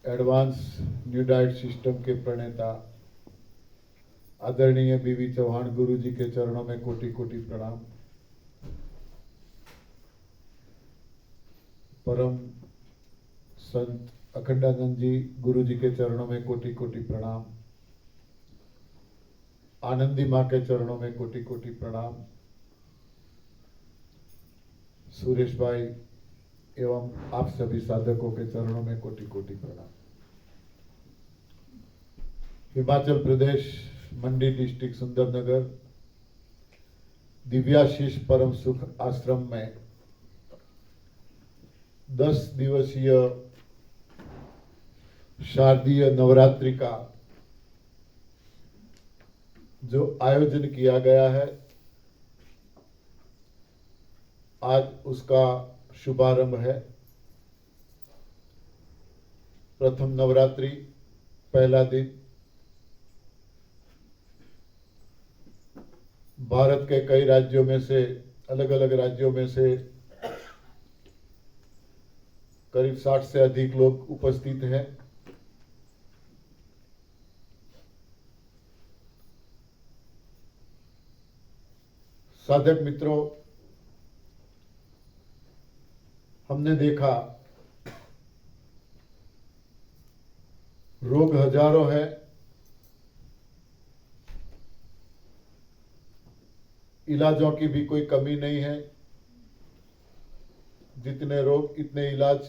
Advance new diet system के प्रणेता आदरणीय बीवी चौहान गुरु जी के चरणों में कोटि कोटि प्रणाम। परम संत अखंडानंद जी गुरु जी के चरणों में कोटि कोटि प्रणाम। आनंदी माँ के चरणों में कोटि कोटि प्रणाम। सुरेश भाई एवं आप सभी साधकों के चरणों में कोटि कोटि प्रणाम। हिमाचल प्रदेश मंडी डिस्ट्रिक्ट सुंदरनगर दिव्याशीष परम सुख आश्रम में 10 दिवसीय शारदीय नवरात्रि का जो आयोजन किया गया है, आज उसका शुभारंभ है। प्रथम नवरात्रि पहला दिन भारत के कई राज्यों में से, अलग अलग राज्यों में से करीब 60 से अधिक लोग उपस्थित हैं। साधक मित्रों, हमने देखा रोग हजारों है, इलाजों की भी कोई कमी नहीं है। जितने रोग इतने इलाज,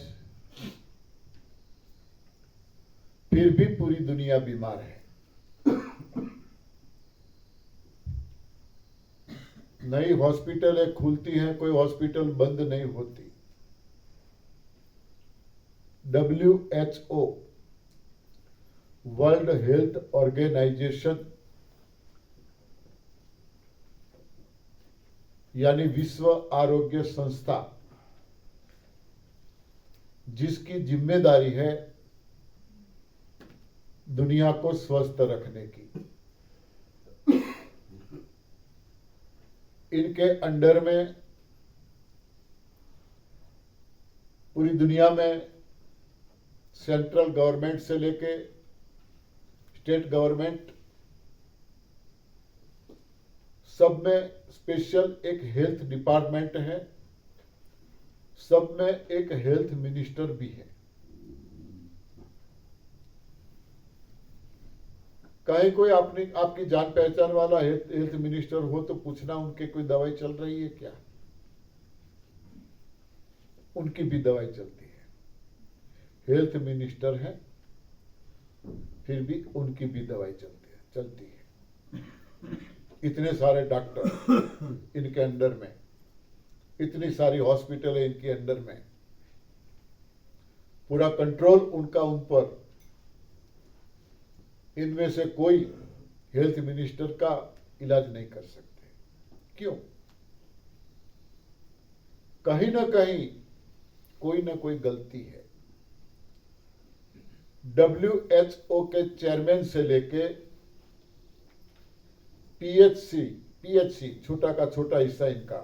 फिर भी पूरी दुनिया बीमार है। नई हॉस्पिटलें खुलती हैं, कोई हॉस्पिटल बंद नहीं होती। WHO वर्ल्ड हेल्थ ऑर्गेनाइजेशन यानी विश्व आरोग्य संस्था, जिसकी जिम्मेदारी है दुनिया को स्वस्थ रखने की, इनके अंडर में पूरी दुनिया में सेंट्रल गवर्नमेंट से लेके स्टेट गवर्नमेंट, सब में स्पेशल एक हेल्थ डिपार्टमेंट है, सब में एक हेल्थ मिनिस्टर भी है। कहीं कोई आपकी जान पहचान वाला हेल्थ मिनिस्टर हो तो पूछना उनके कोई दवाई चल रही है क्या? उनकी भी दवाई चलती है। हेल्थ मिनिस्टर है, फिर भी उनकी भी दवाई चलती है। इतने सारे डॉक्टर इनके अंडर में, इतनी सारी हॉस्पिटल है इनके अंडर में, पूरा कंट्रोल उनका उन पर। इनमें से कोई हेल्थ मिनिस्टर का इलाज नहीं कर सकते। क्यों? कहीं ना कहीं कोई ना कोई गलती है। WHO के चेयरमैन से लेके PHC छोटा का छोटा हिस्सा इनका,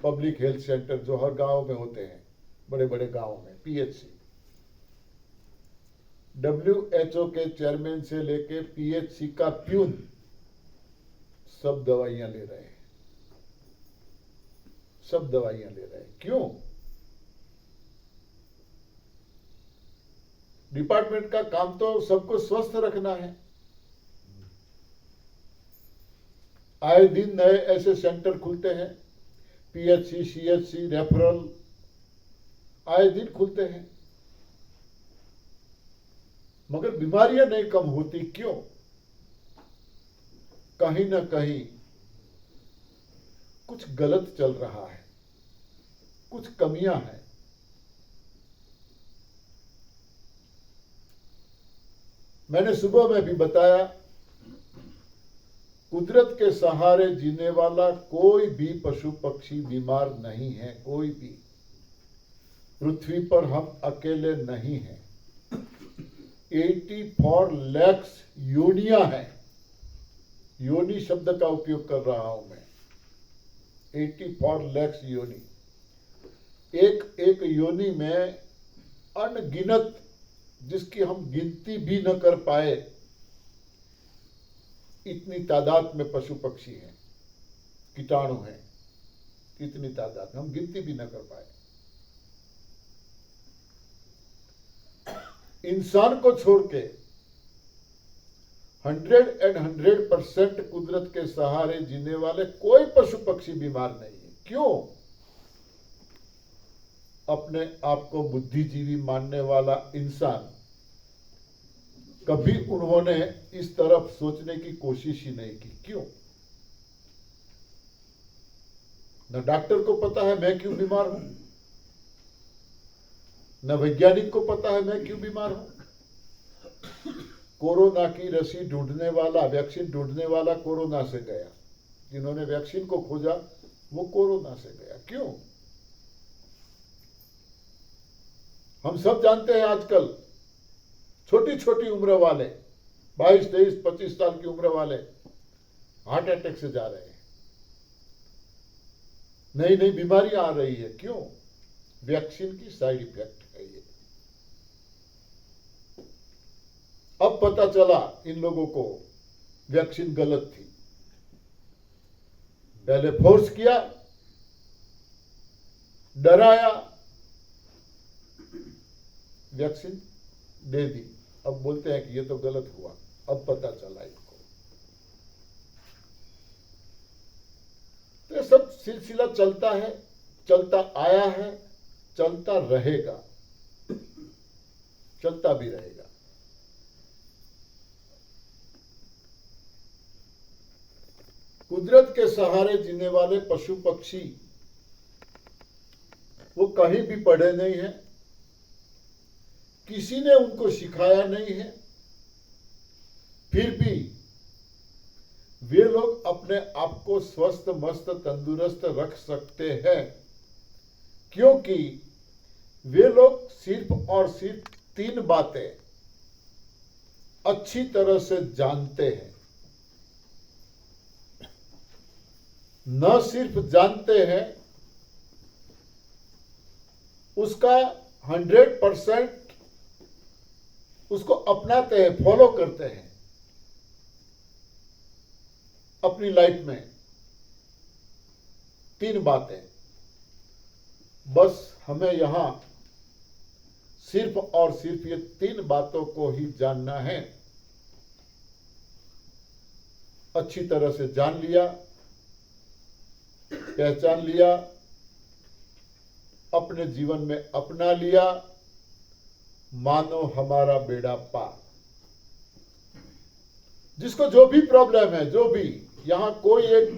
पब्लिक हेल्थ सेंटर जो हर गांव में होते हैं, बड़े बड़े गांवों में PHC, WHO के चेयरमैन से लेके PHC का प्यून सब दवाइयां ले रहे हैं, सब दवाइयां ले रहे हैं। क्यों? डिपार्टमेंट का काम तो सबको स्वस्थ रखना है। आए दिन नए ऐसे सेंटर खुलते हैं, PHC, CHC, रेफरल आए दिन खुलते हैं, मगर बीमारियां नहीं कम होती। क्यों? कहीं ना कहीं कुछ गलत चल रहा है, कुछ कमियां हैं। मैंने सुबह में भी बताया, कुदरत के सहारे जीने वाला कोई भी पशु पक्षी बीमार नहीं है, कोई भी। पृथ्वी पर हम अकेले नहीं हैं। 84 लाख योनियां हैं। योनि शब्द का उपयोग कर रहा हूं मैं। 84 लाख योनि। एक एक योनि में अनगिनत जिसकी हम गिनती भी न कर पाए, इतनी तादाद में पशु पक्षी हैं, कीटाणु हैं, इतनी तादाद हम गिनती भी न कर पाए। इंसान को छोड़ के 100% कुदरत के सहारे जीने वाले कोई पशु पक्षी बीमार नहीं है। क्यों? अपने आप को बुद्धिजीवी मानने वाला इंसान, कभी उन्होंने इस तरफ सोचने की कोशिश ही नहीं की। क्यों? न डॉक्टर को पता है मैं क्यों बीमार हूं, न वैज्ञानिक को पता है मैं क्यों बीमार हूं। कोरोना की रसी ढूंढने वाला, वैक्सीन ढूंढने वाला कोरोना से गया, जिन्होंने वैक्सीन को खोजा वो कोरोना से गया। क्यों? हम सब जानते हैं आजकल छोटी छोटी उम्र वाले 22, 23, 25 साल की उम्र वाले हार्ट अटैक से जा रहे हैं, नई नई बीमारियां आ रही है। क्यों? वैक्सीन की साइड इफेक्ट है ये। अब पता चला इन लोगों को वैक्सीन गलत थी। पहले फोर्स किया, डराया, वैक्सीन दे दी, अब बोलते हैं कि ये तो गलत हुआ। अब पता चला इनको। तो ये सब सिलसिला चलता है, चलता आया है, चलता रहेगा, चलता भी रहेगा। कुदरत के सहारे जीने वाले पशु पक्षी वो कहीं भी पढ़े नहीं हैं, किसी ने उनको सिखाया नहीं है, फिर भी वे लोग अपने आप को स्वस्थ, मस्त, तंदुरुस्त रख सकते हैं, क्योंकि वे लोग सिर्फ और सिर्फ 3 बातें अच्छी तरह से जानते हैं। न सिर्फ जानते हैं, उसका 100% उसको अपनाते हैं, फॉलो करते हैं अपनी लाइफ में। 3 बातें, बस हमें यहां सिर्फ और सिर्फ ये 3 बातों को ही जानना है। अच्छी तरह से जान लिया, पहचान लिया, अपने जीवन में अपना लिया, मानो हमारा बेड़ा पार। जिसको जो भी प्रॉब्लम है, जो भी, यहां कोई एक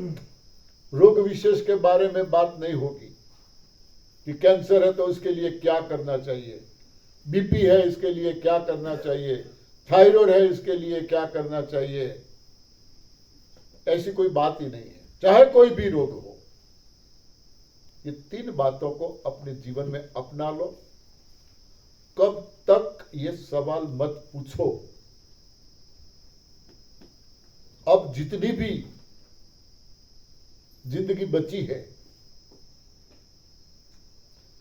रोग विशेष के बारे में बात नहीं होगी कि कैंसर है तो इसके लिए क्या करना चाहिए, बीपी है इसके लिए क्या करना चाहिए, थायराइड है इसके लिए क्या करना चाहिए। ऐसी कोई बात ही नहीं है, चाहे कोई भी रोग हो। ये 3 बातों को अपने जीवन में अपना लो। कब तक ये सवाल मत पूछो। अब जितनी भी जिंदगी बची है,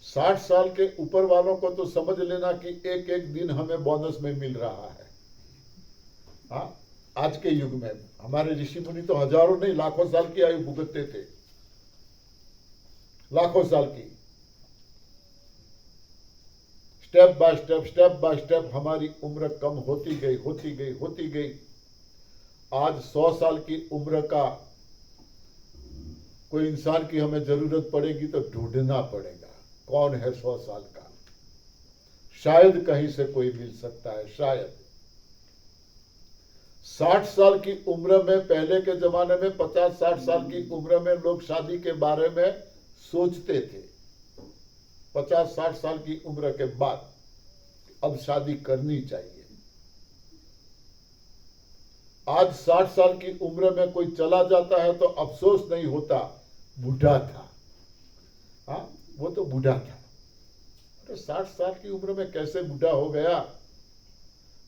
60 साल के ऊपर वालों को तो समझ लेना कि एक एक दिन हमें बोनस में मिल रहा है। हाँ, आज के युग में हमारे ऋषि मुनि तो हजारों नहीं लाखों साल की आयु भुगतते थे, लाखों साल की। स्टेप बाय स्टेप हमारी उम्र कम होती गई। आज 100 साल की उम्र का कोई इंसान की हमें जरूरत पड़ेगी तो ढूंढना पड़ेगा कौन है 100 साल का। शायद कहीं से कोई मिल सकता है, शायद। 60 साल की उम्र में, पहले के जमाने में 50-60 साल की उम्र में लोग शादी के बारे में सोचते थे। 50-60 साल की उम्र के बाद अब शादी करनी चाहिए। आज 60 साल की उम्र में कोई चला जाता है तो अफसोस नहीं होता, बूढ़ा था। हाँ, वो तो बूढ़ा था। अरे 60 साल की उम्र में कैसे बूढ़ा हो गया?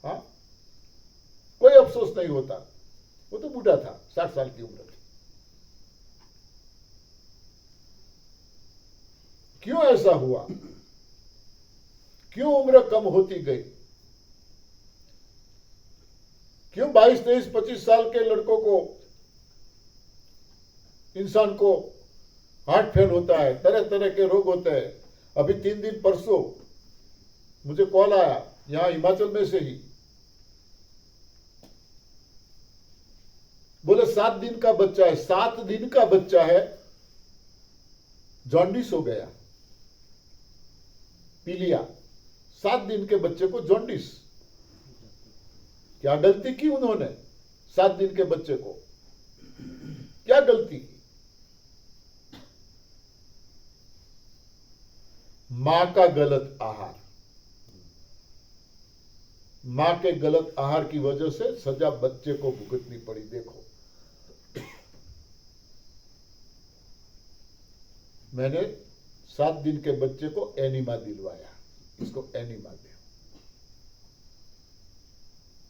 हाँ, कोई अफसोस नहीं होता, वो तो बूढ़ा था, 60 साल की उम्र थी। क्यों ऐसा हुआ? क्यों उम्र कम होती गई? क्यों 22, 23, 25 साल के लड़कों को, इंसान को हार्ट फेल होता है, तरह तरह के रोग होते हैं। अभी 3 दिन परसों मुझे कॉल आया यहां हिमाचल में से ही, बोले 7 दिन का बच्चा है, 7 दिन का बच्चा है, जॉन्डिस हो गया, पीलिया। 7 दिन के बच्चे को जॉन्डिस। क्या गलती की उन्होंने? 7 दिन के बच्चे को क्या गलती की? मां का गलत आहार, मां के गलत आहार की वजह से सजा बच्चे को भुगतनी पड़ी। देखो, मैंने 7 दिन के बच्चे को एनीमा दिलवाया, इसको एनीमा दे।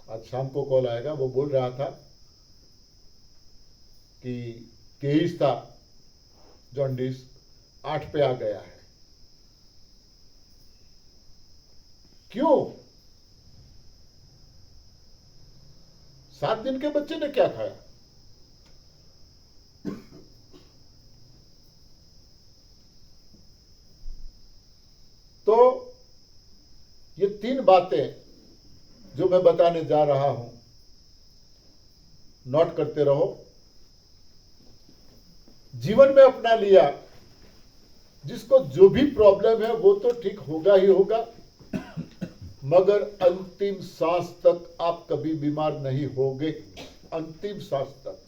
आज शाम को कॉल आएगा, वो बोल रहा था कि 23 था जॉन्डिस, 8 पे आ गया है। क्यों? 7 दिन के बच्चे ने क्या खाया? तो ये 3 बातें जो मैं बताने जा रहा हूं, नोट करते रहो। जीवन में अपना लिया, जिसको जो भी प्रॉब्लम है वो तो ठीक होगा ही होगा, मगर अंतिम सांस तक आप कभी बीमार नहीं होगे। अंतिम सांस तक।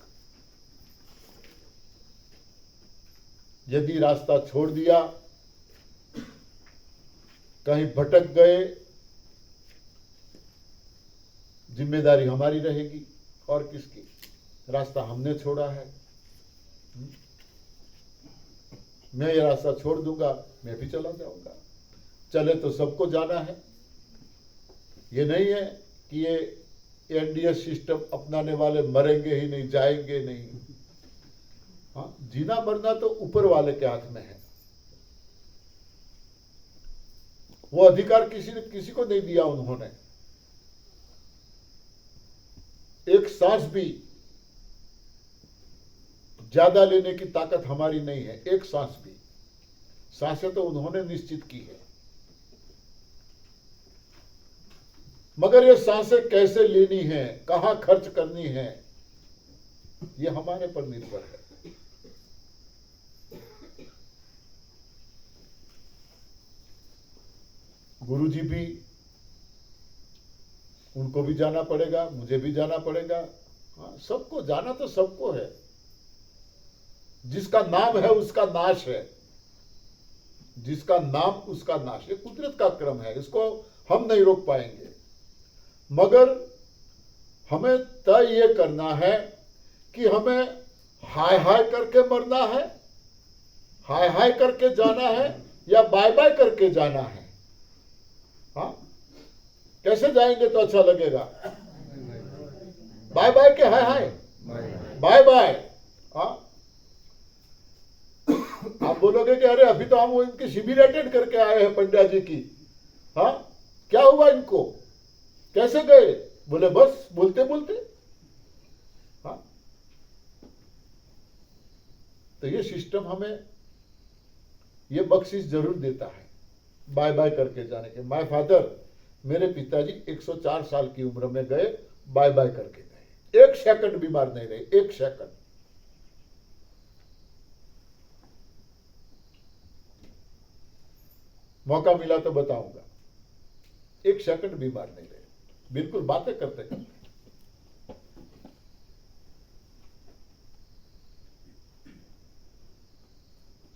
यदि रास्ता छोड़ दिया, कहीं भटक गए, जिम्मेदारी हमारी रहेगी और किसकी? रास्ता हमने छोड़ा है। मैं ये रास्ता छोड़ दूंगा, मैं भी चला जाऊंगा। चले तो सबको जाना है। ये नहीं है कि ये एनडीएस सिस्टम अपनाने वाले मरेंगे ही नहीं, जाएंगे नहीं। हाँ, जीना मरना तो ऊपर वाले के हाथ में है। वो अधिकार किसी को नहीं दिया उन्होंने। एक सांस भी ज्यादा लेने की ताकत हमारी नहीं है, एक सांस भी। सांसें तो उन्होंने निश्चित की है, मगर ये सांसें कैसे लेनी है, कहां खर्च करनी है, ये हमारे पर निर्भर है। गुरुजी भी, उनको भी जाना पड़ेगा, मुझे भी जाना पड़ेगा। हाँ, सबको जाना तो सबको है। जिसका नाम है उसका नाश है, जिसका नाम उसका नाश। ये कुदरत का क्रम है, इसको हम नहीं रोक पाएंगे। मगर हमें तय ये करना है कि हमें हाय हाय करके मरना है, हाय हाय करके जाना है, या बाय बाय करके जाना है। हाँ, कैसे जाएंगे तो अच्छा लगेगा? बाय बाय के हाय हाय? Bye bye. हाँ, आप बोलोगे कि अरे अभी तो हम इनकी शिविर अटेंड करके आए हैं पंड्या जी की। हाँ, क्या हुआ इनको, कैसे गए? बोले बस बोलते बोलते। हाँ, तो ये सिस्टम हमें ये बख्शिश जरूर देता है बाय बाय करके जाने के। माय फादर, मेरे पिताजी 104 साल की उम्र में गए, बाय बाय करके गए। 1 सेकंड बीमार नहीं रहे, 1 सेकंड। मौका मिला तो बताऊंगा। 1 सेकंड बीमार नहीं रहे, बिल्कुल बातें करते करते।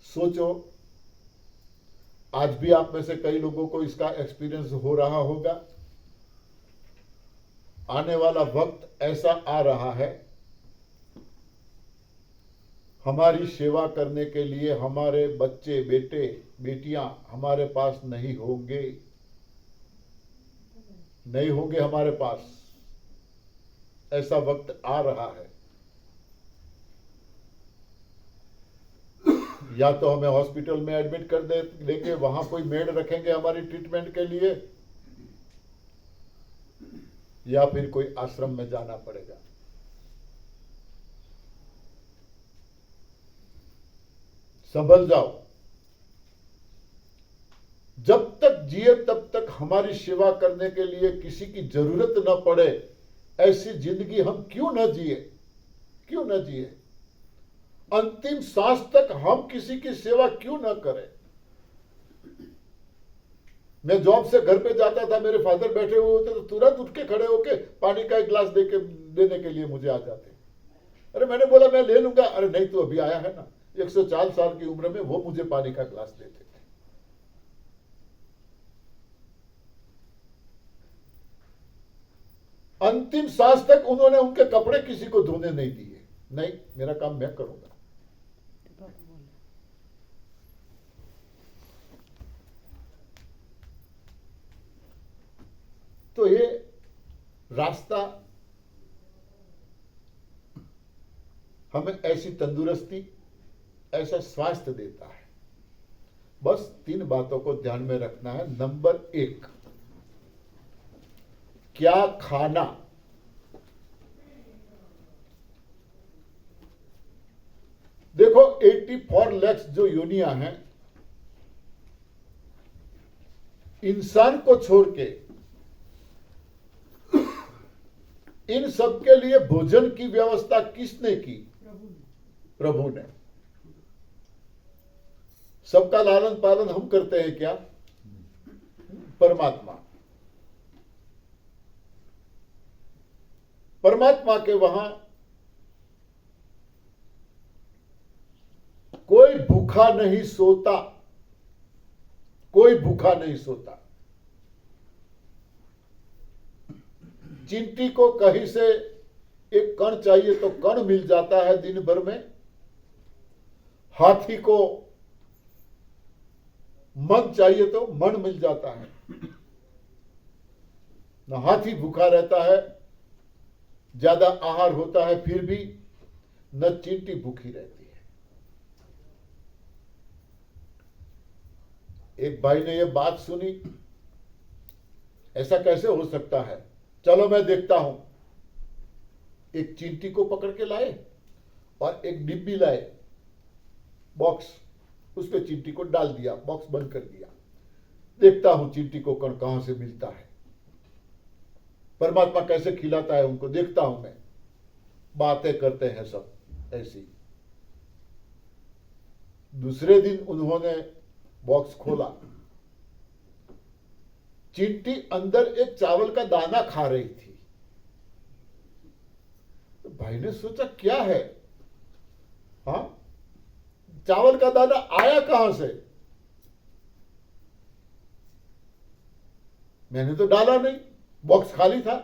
सोचो, आज भी आप में से कई लोगों को इसका एक्सपीरियंस हो रहा होगा। आने वाला वक्त ऐसा आ रहा है, हमारी सेवा करने के लिए हमारे बच्चे बेटे बेटियां हमारे पास नहीं होंगे, नहीं होंगे हमारे पास। ऐसा वक्त आ रहा है। या तो हमें हॉस्पिटल में एडमिट कर देंगे, वहां कोई मेड रखेंगे हमारी ट्रीटमेंट के लिए, या फिर कोई आश्रम में जाना पड़ेगा। संभल जाओ। जब तक जिए तब तक हमारी सेवा करने के लिए किसी की जरूरत न पड़े, ऐसी जिंदगी हम क्यों न जिए, क्यों न जिए। अंतिम सांस तक हम किसी की सेवा क्यों न करें। मैं जॉब से घर पे जाता था, मेरे फादर बैठे हुए होते तो तुरंत उठ के खड़े होके पानी का एक गिलास देने के लिए मुझे आ जाते। अरे मैंने बोला मैं ले लूंगा, अरे नहीं तू अभी आया है ना। 104 साल की उम्र में वो मुझे पानी का गिलास देते थे। अंतिम सांस तक उन्होंने उनके कपड़े किसी को धोने नहीं दिए। नहीं, मेरा काम मैं करूंगा। तो ये रास्ता हमें ऐसी तंदुरुस्ती, ऐसा स्वास्थ्य देता है। बस 3 बातों को ध्यान में रखना है। नंबर 1, क्या खाना। देखो 84 लाख जो योनियां हैं, इंसान को छोड़ के इन सब के लिए भोजन की व्यवस्था किसने की? प्रभु ने। सबका लालन पालन हम करते हैं क्या? परमात्मा। परमात्मा के वहां कोई भूखा नहीं सोता, कोई भूखा नहीं सोता। चींटी को कहीं से एक कण चाहिए तो कण मिल जाता है दिन भर में। हाथी को मन चाहिए तो मन मिल जाता है। न हाथी भूखा रहता है, ज्यादा आहार होता है फिर भी, न चींटी भूखी रहती है। एक भाई ने यह बात सुनी, ऐसा कैसे हो सकता है? चलो मैं देखता हूं। एक चींटी को पकड़ के लाए और एक डिब्बी लाए, बॉक्स, उस पे चींटी को डाल दिया, बॉक्स बंद कर दिया। देखता हूं चींटी को कण कहां से मिलता है, परमात्मा कैसे खिलाता है उनको, देखता हूं मैं। बातें करते हैं सब ऐसी। दूसरे दिन उन्होंने बॉक्स खोला, चींटी अंदर एक चावल का दाना खा रही थी। तो भाई ने सोचा क्या है, हाँ, चावल का दाना आया कहां से? मैंने तो डाला नहीं, बॉक्स खाली था,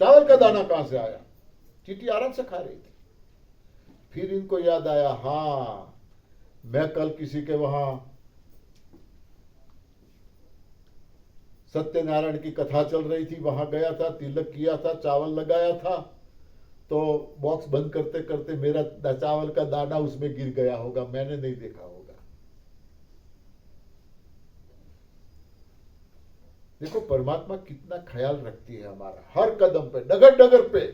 चावल का दाना कहां से आया? चींटी आराम से खा रही थी। फिर इनको याद आया, हाँ, मैं कल किसी के वहां सत्यनारायण की कथा चल रही थी, वहां गया था, तिलक किया था, चावल लगाया था, तो बॉक्स बंद करते करते मेरा चावल का दाना उसमें गिर गया होगा, मैंने नहीं देखा होगा। देखो परमात्मा कितना ख्याल रखती है हमारा, हर कदम पे, डगर डगर पे।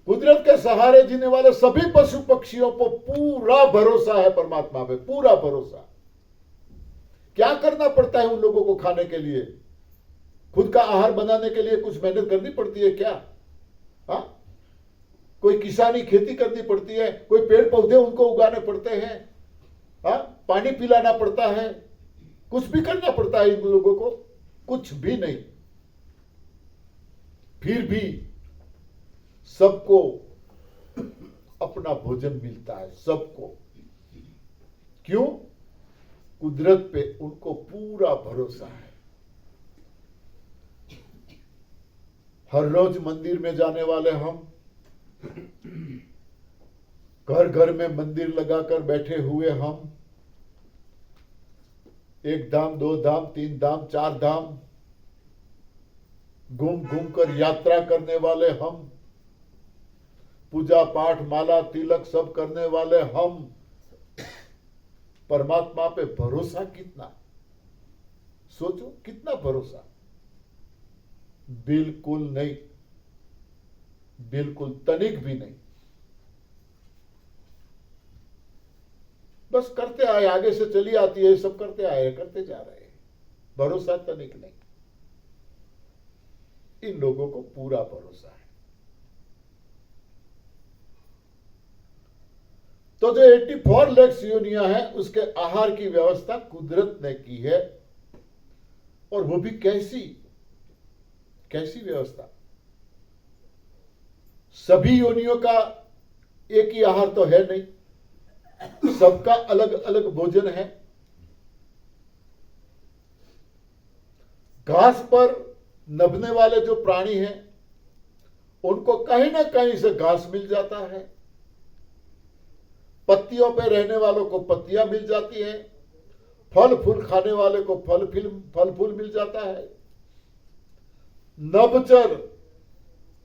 कुदरत के सहारे जीने वाले सभी पशु पक्षियों को पूरा भरोसा है परमात्मा पे, पूरा भरोसा। क्या करना पड़ता है उन लोगों को खाने के लिए? खुद का आहार बनाने के लिए कुछ मेहनत करनी पड़ती है क्या? हाँ, कोई किसानी खेती करनी पड़ती है, कोई पेड़ पौधे उनको उगाने पड़ते हैं, हाँ, पानी पिलाना पड़ता है, कुछ भी करना पड़ता है इन लोगों को? कुछ भी नहीं। फिर भी सबको अपना भोजन मिलता है, सबको। क्यों? कुदरत पे उनको पूरा भरोसा है। हर रोज मंदिर में जाने वाले हम, घर घर में मंदिर लगाकर बैठे हुए हम, 1 धाम 2 धाम 3 धाम 4 धाम घूम घूम कर यात्रा करने वाले हम, पूजा पाठ माला तिलक सब करने वाले हम, परमात्मा पे भरोसा कितना? सोचो कितना भरोसा। बिल्कुल नहीं, बिल्कुल तनिक भी नहीं। बस करते आए, आगे से चली आती है, सब करते आए, करते जा रहे हैं, भरोसा तनिक नहीं। इन लोगों को पूरा भरोसा है। तो जो 84 लाख योनियां हैं उसके आहार की व्यवस्था कुदरत ने की है, और वो भी कैसी कैसी व्यवस्था। सभी योनियों का एक ही आहार तो है नहीं, सबका अलग अलग भोजन है। घास पर नभने वाले जो प्राणी हैं उनको कहीं ना कहीं से घास मिल जाता है, पत्तियों पर रहने वालों को पत्तियां मिल जाती है, फल फूल खाने वाले को फल फूल मिल जाता है। नभचर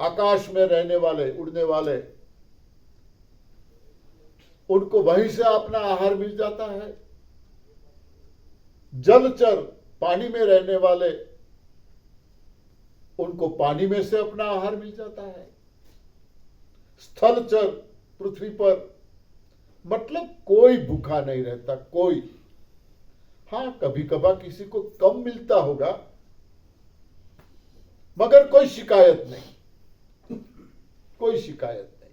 आकाश में रहने वाले, उड़ने वाले, उनको वहीं से अपना आहार मिल जाता है। जलचर पानी में रहने वाले, उनको पानी में से अपना आहार मिल जाता है। स्थलचर पृथ्वी पर, मतलब कोई भूखा नहीं रहता, कोई। हां, कभी कभार किसी को कम मिलता होगा, मगर कोई शिकायत नहीं, कोई शिकायत नहीं।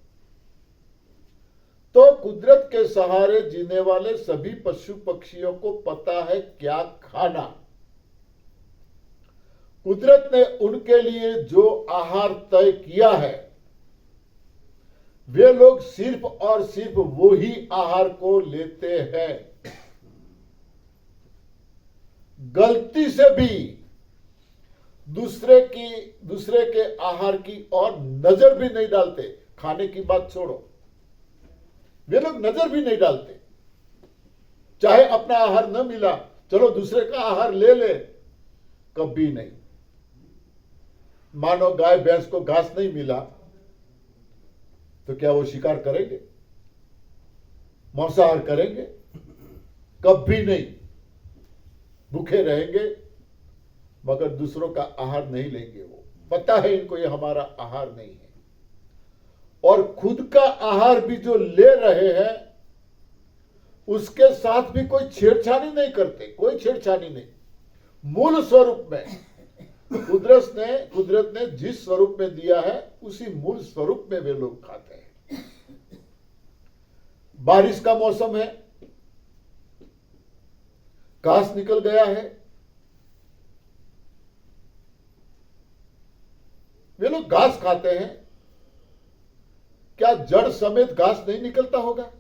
तो कुदरत के सहारे जीने वाले सभी पशु पक्षियों को पता है क्या खाना। कुदरत ने उनके लिए जो आहार तय किया है, वे लोग सिर्फ और सिर्फ वो ही आहार को लेते हैं। गलती से भी दूसरे के आहार की और नजर भी नहीं डालते। खाने की बात छोड़ो, वे लोग नजर भी नहीं डालते। चाहे अपना आहार न मिला, चलो दूसरे का आहार ले ले, कभी नहीं। मानो गाय भैंस को घास नहीं मिला तो क्या वो शिकार करेंगे, मांसाहार करेंगे? कभी नहीं। भूखे रहेंगे मगर दूसरों का आहार नहीं लेंगे। वो पता है इनको ये हमारा आहार नहीं है। और खुद का आहार भी जो ले रहे हैं उसके साथ भी कोई छेड़छाड़ी नहीं करते, कोई छेड़छाड़ी नहीं। मूल स्वरूप में कुदरत ने जिस स्वरूप में दिया है उसी मूल स्वरूप में वे लोग खाते हैं। बारिश का मौसम है, घास निकल गया है, वे लोग घास खाते हैं। क्या जड़ समेत घास नहीं निकलता होगा?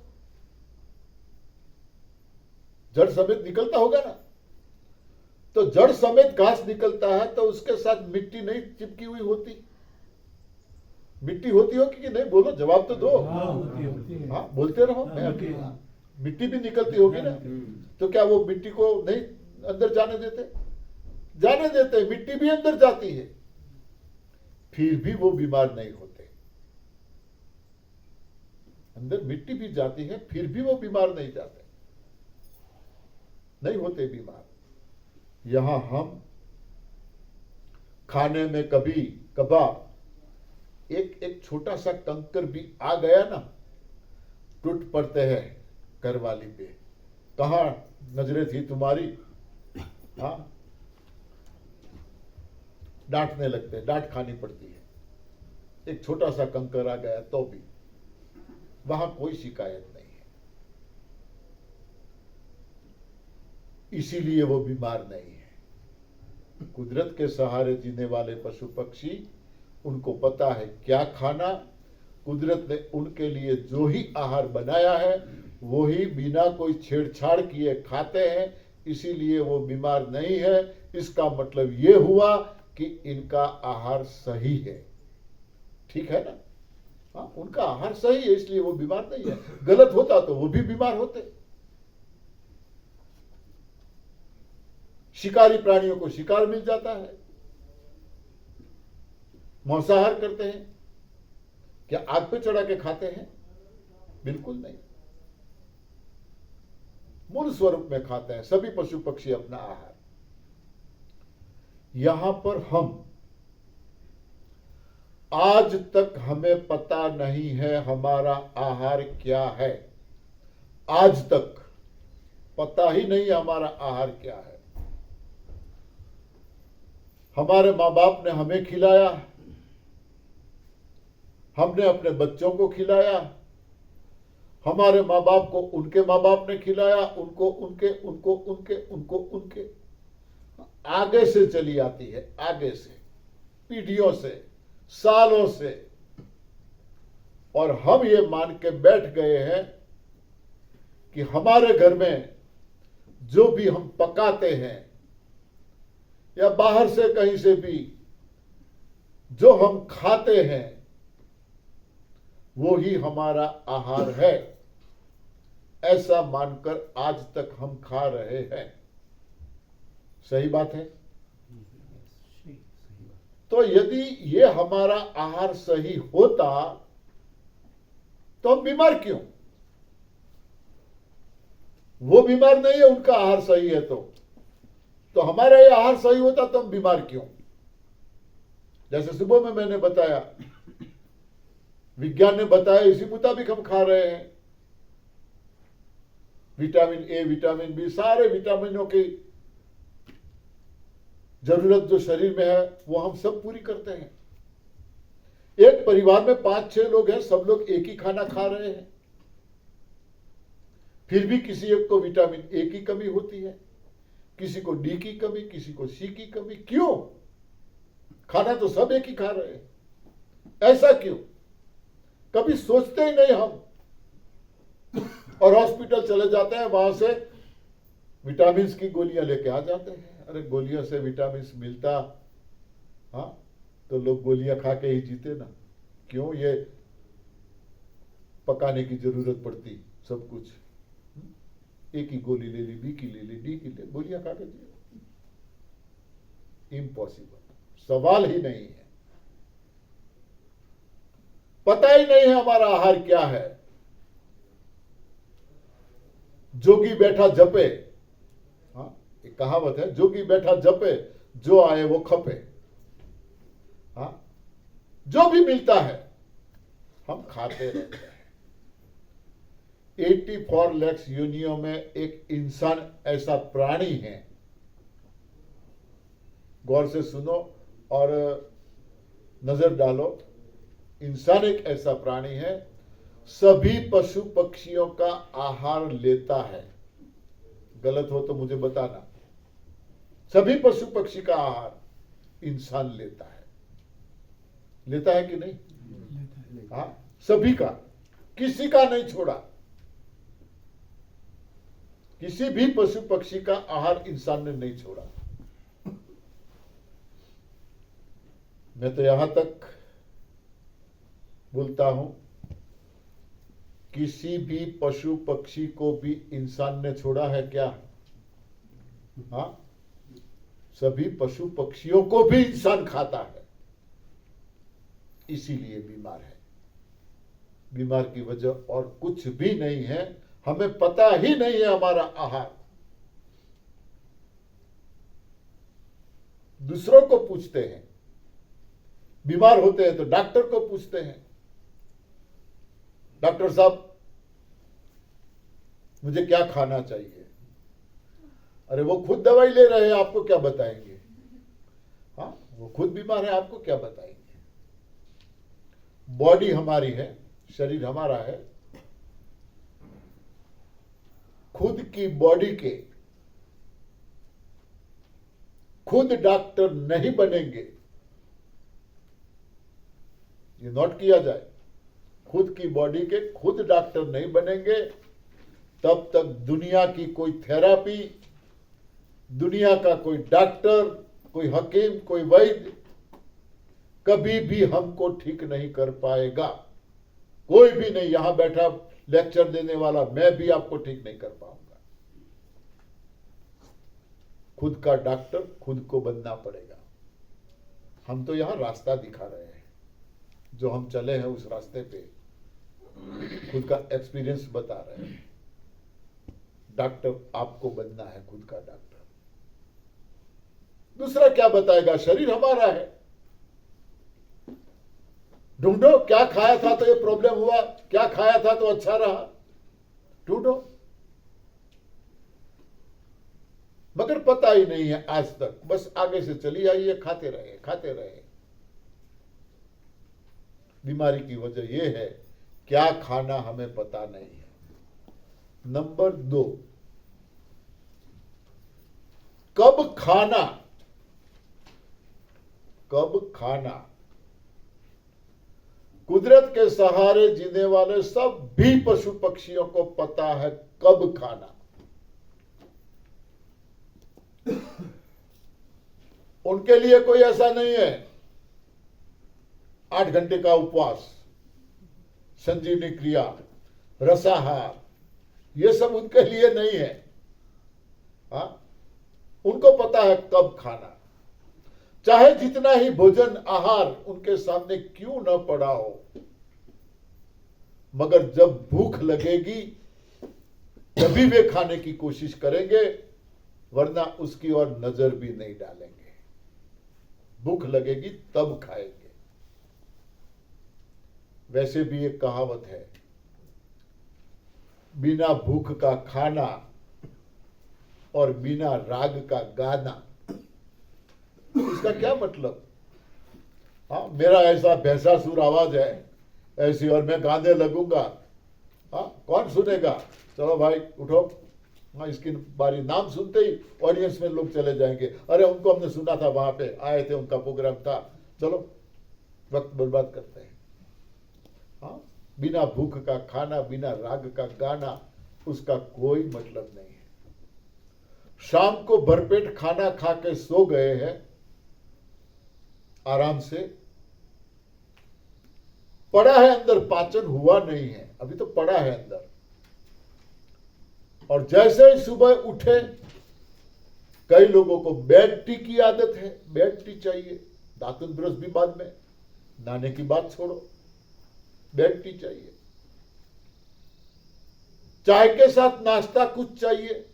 जड़ समेत निकलता होगा ना। तो जड़ समेत घास निकलता है तो उसके साथ मिट्टी नहीं चिपकी हुई होती? मिट्टी होती होगी कि नहीं? बोलो, जवाब तो दो। हाँ, बोलते रहो। मैं मिट्टी भी निकलती होगी ना। तो क्या वो मिट्टी को नहीं अंदर जाने देते? जाने देते, मिट्टी भी अंदर जाती है, फिर भी वो बीमार नहीं होते। अंदर मिट्टी भी जाती है फिर भी वो बीमार नहीं जाते, नहीं होते बीमार। यहां हम खाने में कभी कभार एक छोटा सा कंकर भी आ गया ना, टूट पड़ते हैं घरवाली पे। कहां नजरें थी तुम्हारी? हाँ, डांटने लगते, डांट खानी पड़ती है। एक छोटा सा कंकर आ गया तो भी वहां कोई शिकायत नहीं है, इसीलिए वो बीमार नहीं है। कुदरत के सहारे जीने वाले पशु पक्षी, उनको पता है क्या खाना। कुदरत ने उनके लिए जो ही आहार बनाया है वो ही बिना कोई छेड़छाड़ किए खाते हैं, इसीलिए वो बीमार नहीं है। इसका मतलब ये हुआ कि इनका आहार सही है। ठीक है ना? हाँ, उनका आहार सही है इसलिए वो बीमार नहीं है। गलत होता तो वो भी बीमार होते। शिकारी प्राणियों को शिकार मिल जाता है, मांसाहार करते हैं। क्या आग पे चढ़ा के खाते हैं? बिल्कुल नहीं, मूल स्वरूप में खाते हैं सभी पशु पक्षी अपना आहार। यहां पर हम आज तक हमें पता नहीं है हमारा आहार क्या है। आज तक पता ही नहीं हमारा आहार क्या है। हमारे माँ बाप ने हमें खिलाया, हमने अपने बच्चों को खिलाया, हमारे माँ बाप को उनके माँ बाप ने खिलाया, उनको उनके उनको उनके उनको उनके, आगे से चली आती है, आगे से, पीढ़ियों से, सालों से। और हम ये मान के बैठ गए हैं कि हमारे घर में जो भी हम पकाते हैं या बाहर से कहीं से भी जो हम खाते हैं वो ही हमारा आहार है, ऐसा मानकर आज तक हम खा रहे हैं। सही बात है? तो यदि ये हमारा आहार सही होता तो हम बीमार क्यों? वो बीमार नहीं है, उनका आहार सही है तो हमारा ये आहार सही होता तो हम बीमार क्यों? जैसे सुबह में मैंने बताया, विज्ञान ने बताया, इसी मुताबिक हम खा रहे हैं। विटामिन ए, विटामिन बी, सारे विटामिनों की जरूरत जो शरीर में है वो हम सब पूरी करते हैं। एक परिवार में 5-6 लोग हैं, सब लोग एक ही खाना खा रहे हैं, फिर भी किसी एक को विटामिन ए की कमी होती है, किसी को डी की कमी, किसी को सी की कमी। क्यों? खाना तो सब एक ही खा रहे हैं, ऐसा क्यों? कभी सोचते ही नहीं हम। और हॉस्पिटल चले जाते हैं, वहां से विटामिन की गोलियां लेके आ जाते हैं। अरे गोलियों से विटामिन मिलता, हाँ, तो लोग गोलियां खा के ही जीते ना। क्यों ये पकाने की जरूरत पड़ती सब कुछ? एक ही गोली ले ली, बी की ले ली, डी की ले, गोलियां खा के जिए। इम्पॉसिबल, सवाल ही नहीं है। पता ही नहीं है हमारा आहार क्या है। जोगी बैठा जपे, हाँ, एक कहावत है, जोगी बैठा जपे, जो आए वो खपे। हाँ, जो भी मिलता है हम खाते रहते हैं। 84 लाख योनियों में एक इंसान ऐसा प्राणी है, गौर से सुनो और नजर डालो। इंसान एक ऐसा प्राणी है, सभी पशु पक्षियों का आहार लेता है। गलत हो तो मुझे बताना। सभी पशु पक्षी का आहार इंसान लेता है कि नहीं? हाँ, सभी का, किसी का नहीं छोड़ा। किसी भी पशु पक्षी का आहार इंसान ने नहीं छोड़ा। मैं तो यहां तक बोलता हूं, किसी भी पशु पक्षी को भी इंसान ने छोड़ा है क्या? हाँ, सभी पशु पक्षियों को भी इंसान खाता है, इसीलिए बीमार है। बीमार की वजह और कुछ भी नहीं है, हमें पता ही नहीं है हमारा आहार। दूसरों को पूछते हैं, बीमार होते हैं तो डॉक्टर को पूछते हैं, डॉक्टर साहब मुझे क्या खाना चाहिए? अरे वो खुद दवाई ले रहे हैं, आपको क्या बताएंगे? हाँ, वो खुद बीमार है, आपको क्या बताएंगे? बॉडी हमारी है, शरीर हमारा है। खुद की बॉडी के खुद डॉक्टर नहीं बनेंगे, ये नोट किया जाए। खुद की बॉडी के खुद डॉक्टर नहीं बनेंगे तब तक दुनिया की कोई थेरापी, दुनिया का कोई डॉक्टर, कोई हकीम, कोई वैद्य कभी भी हमको ठीक नहीं कर पाएगा। कोई भी नहीं, यहां बैठा लेक्चर देने वाला मैं भी आपको ठीक नहीं कर पाऊंगा। खुद का डॉक्टर खुद को बनना पड़ेगा। हम तो यहां रास्ता दिखा रहे हैं, जो हम चले हैं उस रास्ते पे खुद का एक्सपीरियंस बता रहे हैं। डॉक्टर आपको बनना है, खुद का डॉक्टर। दूसरा क्या बताएगा? शरीर हमारा है। ढूंढो क्या खाया था तो ये प्रॉब्लम हुआ, क्या खाया था तो अच्छा रहा, ढूंढो। मगर पता ही नहीं है आज तक, बस आगे से चली आइए, खाते रहे खाते रहे। बीमारी की वजह यह है क्या खाना हमें पता नहीं है। नंबर 2, कब खाना, कब खाना। कुदरत के सहारे जीने वाले सब भी पशु पक्षियों को पता है कब खाना। उनके लिए कोई ऐसा नहीं है 8 घंटे का उपवास, संजीवनी क्रिया, रसाहार, ये सब उनके लिए नहीं है। हाँ, उनको पता है कब खाना। चाहे जितना ही भोजन आहार उनके सामने क्यों न पड़ा हो, मगर जब भूख लगेगी तभी वे खाने की कोशिश करेंगे, वरना उसकी ओर नजर भी नहीं डालेंगे। भूख लगेगी तब खाएंगे। वैसे भी एक कहावत है, बिना भूख का खाना और बिना राग का गाना। इसका क्या मतलब? हाँ, मेरा ऐसा भैंसासुर आवाज है ऐसी और मैं गाने लगूंगा, हाँ कौन सुनेगा? चलो भाई उठो। हाँ, इसकी बारी नाम सुनते ही ऑडियंस में लोग चले जाएंगे, अरे उनको हमने सुना था, वहां पे आए थे, उनका प्रोग्राम था, चलो वक्त बर्बाद करते हैं। हाँ, बिना भूख का खाना, बिना राग का गाना, उसका कोई मतलब नहीं है। शाम को भरपेट खाना खा के सो गए हैं आराम से, पड़ा है अंदर, पाचन हुआ नहीं है, अभी तो पड़ा है अंदर। और जैसे ही सुबह उठे, कई लोगों को बेड टी की आदत है, बेड टी चाहिए, दातुन ब्रश भी बाद में, नहाने की बात छोड़ो, बेड टी चाहिए। चाय के साथ नाश्ता कुछ चाहिए।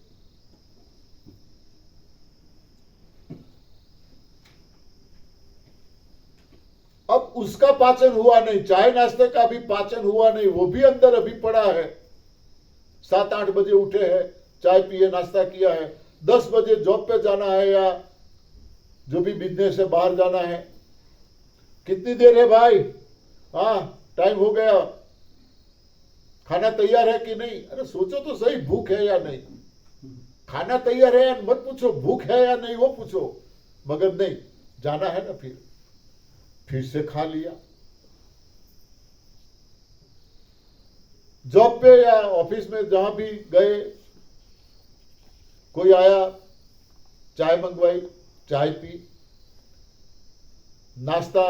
अब उसका पाचन हुआ नहीं, चाय नाश्ते का भी पाचन हुआ नहीं, वो भी अंदर अभी पड़ा है। 7-8 बजे उठे हैं, चाय पिए, नाश्ता किया है, 10 बजे जॉब पे जाना है या जो भी बिजनेस है बाहर जाना है। कितनी देर है भाई? हाँ टाइम हो गया, खाना तैयार है कि नहीं? अरे सोचो तो सही, भूख है या नहीं? खाना तैयार है या मत पूछो, भूख है या नहीं वो पूछो। मगर नहीं, जाना है ना, फिर से खा लिया। जॉब पे या ऑफिस में जहां भी गए, कोई आया, चाय मंगवाई, चाय पी, नाश्ता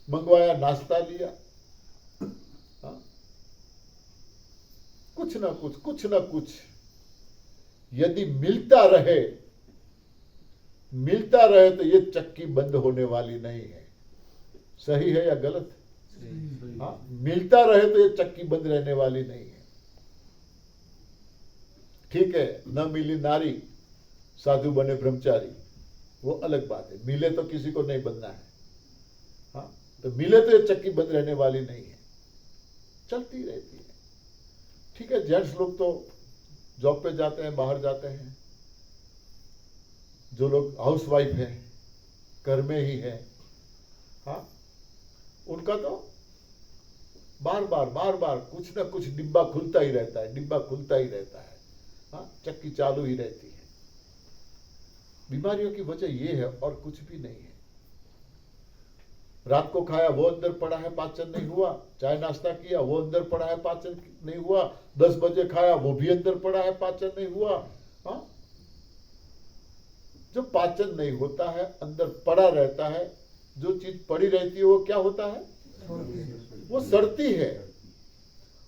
मंगवाया, नाश्ता लिया। हाँ? कुछ ना कुछ यदि मिलता रहे तो ये चक्की बंद होने वाली नहीं है। सही है या गलत? हाँ, मिलता रहे तो ये चक्की बंद रहने वाली नहीं है। ठीक है, न मिली नारी साधु बने ब्रह्मचारी, वो अलग बात है, मिले तो किसी को नहीं बनना है। हाँ, तो मिले तो ये चक्की बंद रहने वाली नहीं है, चलती रहती है। ठीक है, जेंट्स लोग तो जॉब पे जाते हैं, बाहर जाते हैं। जो लोग हाउस वाइफ है, घर में ही है, हाँ, उनका तो बार बार कुछ ना कुछ डिब्बा खुलता ही रहता है, हाँ, चक्की चालू ही रहती है। बीमारियों की वजह यह है और कुछ भी नहीं है। रात को खाया वो अंदर पड़ा है, पाचन नहीं हुआ। चाय नाश्ता किया वो अंदर पड़ा है, पाचन नहीं हुआ। 10 बजे खाया वो भी अंदर पड़ा है, पाचन नहीं हुआ। हाँ, जो पाचन नहीं होता है, अंदर पड़ा रहता है, जो चीज पड़ी रहती है वो क्या होता है? वो सड़ती है,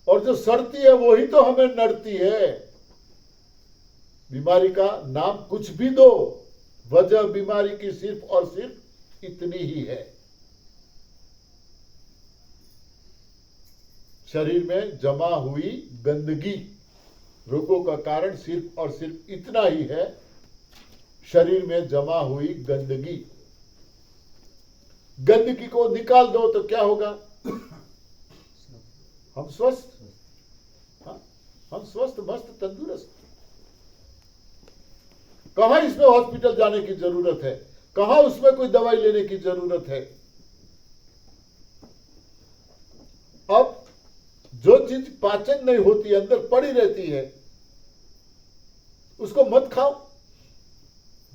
और जो सड़ती है वो ही तो हमें नड़ती है। बीमारी का नाम कुछ भी दो, वजह बीमारी की सिर्फ और सिर्फ इतनी ही है। शरीर में जमा हुई गंदगी रोगों का कारण सिर्फ और सिर्फ इतना ही है। शरीर में जमा हुई गंदगी, गंदगी को निकाल दो तो क्या होगा? हम स्वस्थ, हाँ, हम स्वस्थ मस्त तंदुरुस्त। कहां इसमें हॉस्पिटल जाने की जरूरत है? कहां उसमें कोई दवाई लेने की जरूरत है? अब जो चीज पाचन नहीं होती, अंदर पड़ी रहती है, उसको मत खाओ।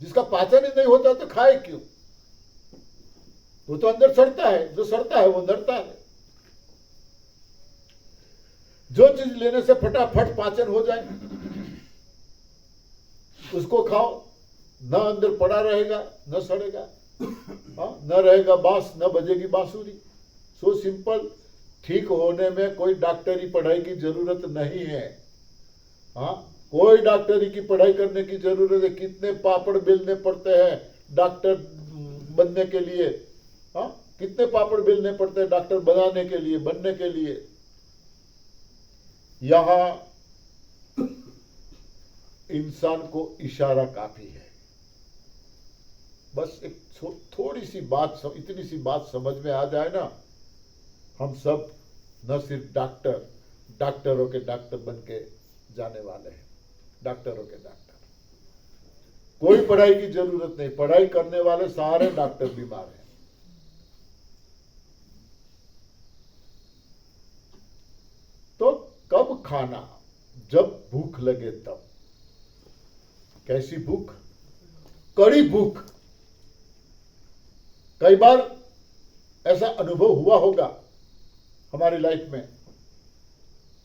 जिसका पाचन ही नहीं होता तो खाए क्यों? वो तो अंदर सड़ता है, जो सड़ता है वो नड़ता है। जो चीज लेने से फटाफट पाचन हो जाए उसको खाओ, न अंदर पड़ा रहेगा, न सड़ेगा, न रहेगा बांस, न बजेगी बांसुरी। So simple. ठीक होने में कोई डॉक्टरी पढ़ाई की जरूरत नहीं है। हाँ, कोई डॉक्टरी की पढ़ाई करने की जरूरत है? कितने पापड़ बेलने पड़ते हैं डॉक्टर बनने के लिए? हाँ, कितने पापड़ बेलने पड़ते हैं डॉक्टर बनाने के लिए, बनने के लिए? यहां इंसान को इशारा काफी है। बस एक थोड़ी सी बात, इतनी सी बात समझ में आ जाए ना, हम सब न सिर्फ डॉक्टरों के डॉक्टर बन के जाने वाले हैं। डॉक्टरों के डॉक्टर, कोई पढ़ाई की जरूरत नहीं। पढ़ाई करने वाले सारे डॉक्टर बीमार हैं। तो कब खाना? जब भूख लगे तब। कैसी भूख? कड़ी भूख। कई बार ऐसा अनुभव हुआ होगा हमारी लाइफ में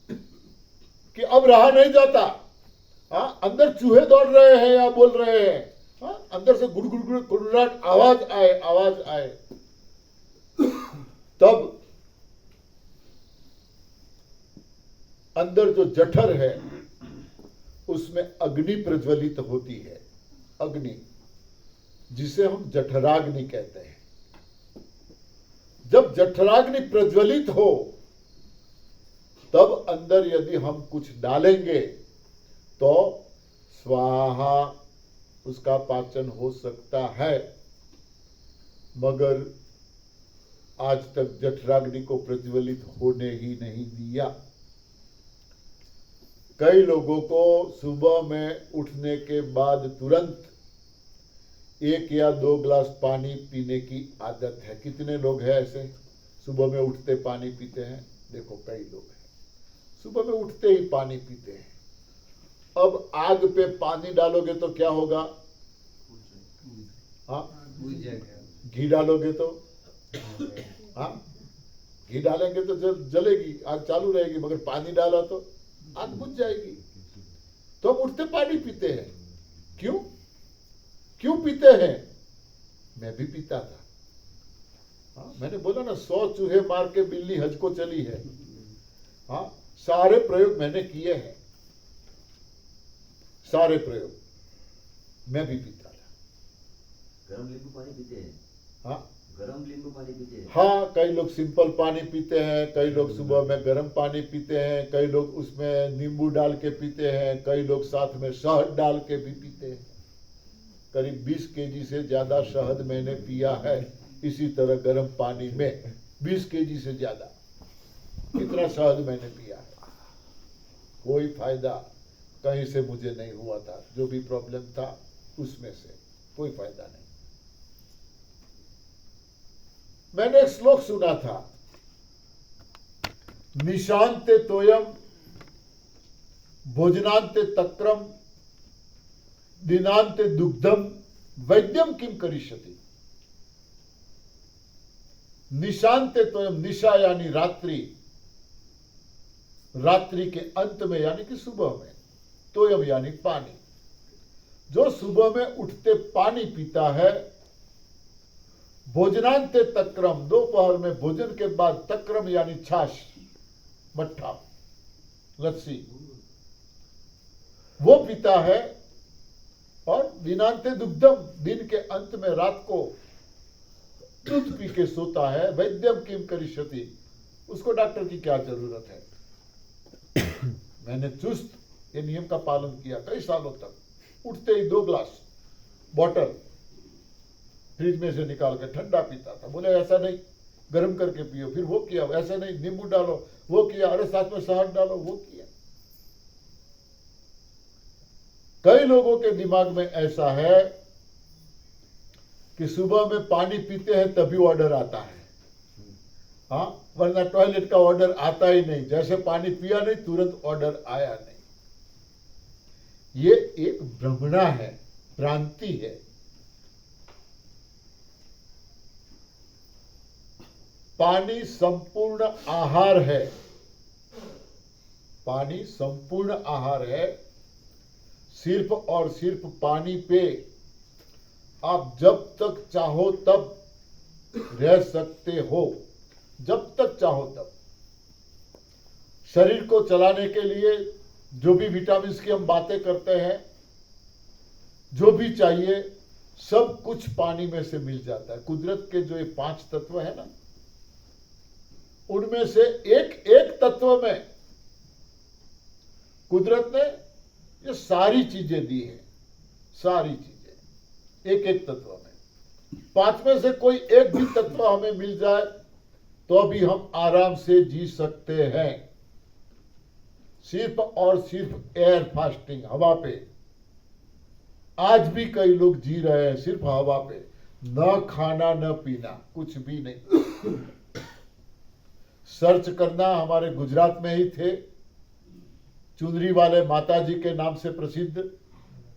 कि अब रहा नहीं जाता। हाँ, अंदर चूहे दौड़ रहे हैं या बोल रहे हैं, हाँ, अंदर से गुड़ गुड़ गुड़ गुड़गुड़ाहट आवाज आए। तब अंदर जो जठर है उसमें अग्नि प्रज्वलित होती है। अग्नि, जिसे हम जठराग्नि कहते हैं। जब जठराग्नि प्रज्वलित हो तब अंदर यदि हम कुछ डालेंगे तो स्वाहा, उसका पाचन हो सकता है। मगर आज तक जठराग्नि को प्रज्वलित होने ही नहीं दिया। कई लोगों को सुबह में उठने के बाद तुरंत 1 या 2 गिलास पानी पीने की आदत है। कितने लोग हैं ऐसे सुबह में उठते पानी पीते हैं? देखो, कई लोग हैं सुबह में उठते ही पानी पीते हैं। अब आग पे पानी डालोगे तो क्या होगा? हाँ, घी डालोगे तो, हाँ, घी डालेंगे तो जलेगी, आग चालू रहेगी। मगर पानी डाला तो आग बुझ जाएगी। तो हम उठते पानी पीते हैं। क्यों पीते हैं? मैं भी पीता था। हाँ, मैंने बोला ना, 100 चूहे मार के बिल्ली हज को चली है। हाँ, सारे प्रयोग मैंने किए हैं, सारे प्रयोग मैं भी पीता था। गरम नींबू पानी पीते हैं? हाँ, गरम नींबू पानी पीते हैं? हाँ, कई लोग सिंपल पानी पीते हैं, कई लोग सुबह में गर्म पानी पीते हैं, कई लोग उसमें नींबू डाल के पीते हैं, कई लोग साथ में शहद डाल के भी पीते हैं। करीब 20 केजी से ज्यादा शहद मैंने पिया है इसी तरह गर्म पानी में। 20 केजी से ज्यादा इतना शहद मैंने पिया है। कोई फायदा कहीं से मुझे नहीं हुआ था। जो भी प्रॉब्लम था उसमें से कोई फायदा नहीं। मैंने एक श्लोक सुना था, निशांते तोयम भोजनांते तक्रम दिनांते दुग्धम वैद्यम किम करिष्यति। निशांते तोयम, निशा यानी रात्रि, रात्रि के अंत में यानी कि सुबह में, तोयम यानी पानी। जो सुबह में उठते पानी पीता है, भोजनांते तक्रम, दोपहर में भोजन के बाद तक्रम यानी छाछ, मट्ठा, लस्सी, वो पीता है। और दिनांते दुग्धम, दिन के अंत में रात को दूध पी के सोता है। वैद्यम किम करिष्यति, उसको डॉक्टर की क्या जरूरत है। मैंने चुस्त ये नियम का पालन किया कई सालों तक। उठते ही 2 गिलास बॉटल फ्रिज में से निकाल के ठंडा पीता था। बोले ऐसा नहीं, गर्म करके पियो। फिर वो किया, ऐसा नहीं नींबू डालो, वो किया, अरे साथ में शहद डालो, वो किया। कई लोगों के दिमाग में ऐसा है कि सुबह में पानी पीते हैं तभी ऑर्डर आता है, हाँ, वरना टॉयलेट का ऑर्डर आता ही नहीं। जैसे पानी पिया नहीं तुरंत ऑर्डर आया नहीं। ये एक भ्रमणा है, भ्रांति है। पानी संपूर्ण आहार है, पानी संपूर्ण आहार है। सिर्फ और सिर्फ पानी पे आप जब तक चाहो तब रह सकते हो, जब तक चाहो तब। शरीर को चलाने के लिए जो भी विटामिन की हम बातें करते हैं, जो भी चाहिए सब कुछ पानी में से मिल जाता है। कुदरत के जो ये 5 तत्व है ना, उनमें से एक एक तत्व में कुदरत ने ये सारी चीजें दी है, सारी चीजें एक एक तत्व में। 5 में से कोई एक भी तत्व हमें मिल जाए तो अभी हम आराम से जी सकते हैं। सिर्फ और सिर्फ एयर फास्टिंग, हवा पे। आज भी कई लोग जी रहे हैं सिर्फ हवा पे, न खाना न पीना, कुछ भी नहीं। सर्च करना, हमारे गुजरात में ही थे चुनरी वाले माताजी के नाम से प्रसिद्ध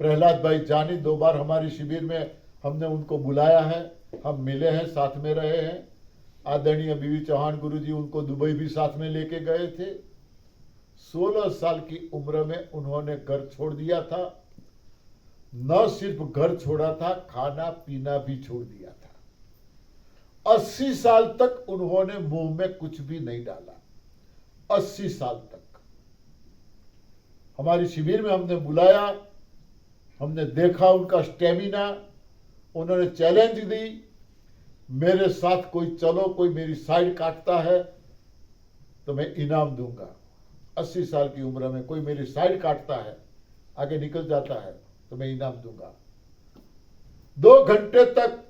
प्रहलाद भाई जानी। 2 बार हमारी शिविर में हमने उनको बुलाया है, हम मिले हैं, साथ में रहे हैं। आदरणीय बीवी चौहान गुरुजी उनको दुबई भी साथ में लेके गए थे। 16 साल की उम्र में उन्होंने घर छोड़ दिया था। न सिर्फ घर छोड़ा था, खाना पीना भी छोड़ दिया था। 80 साल तक उन्होंने मुंह में कुछ भी नहीं डाला, 80 साल तक। हमारी शिविर में हमने बुलाया, हमने देखा उनका स्टेमिना। उन्होंने चैलेंज दी, मेरे साथ कोई चलो, कोई मेरी साइड काटता है तो मैं इनाम दूंगा। 80 साल की उम्र में कोई मेरी साइड काटता है, आगे निकल जाता है तो मैं इनाम दूंगा। 2 घंटे तक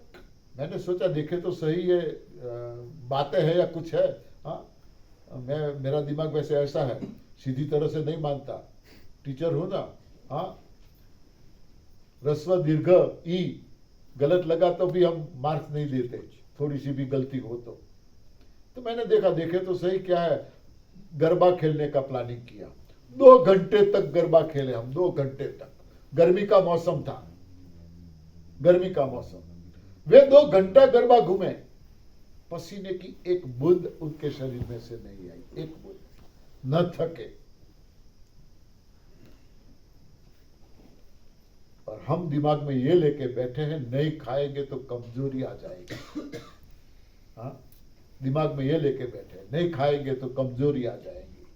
मैंने सोचा देखे तो सही ये बातें हैं या कुछ है। हाँ, मेरा दिमाग वैसे ऐसा है, सीधी तरह से नहीं मानता, टीचर हूं ना। हाँ, ह्रस्व दीर्घ ई गलत लगा तो भी हम मार्क्स नहीं देते, थोड़ी सी भी गलती हो तो मैंने देखा देखे तो सही क्या है, गरबा खेलने का प्लानिंग किया। 2 घंटे तक गरबा खेले हम, 2 घंटे तक। गर्मी का मौसम था, गर्मी का मौसम। वे 2 घंटा गरबा घूमे, पसीने की एक बूंद उनके शरीर में से नहीं आई, एक बूंद, न थके। और हम दिमाग में ये लेके बैठे हैं, नहीं खाएंगे तो कमजोरी आ जाएगी। हाँ, दिमाग में ये लेके बैठे, नहीं खाएंगे तो कमजोरी आ जाएगी।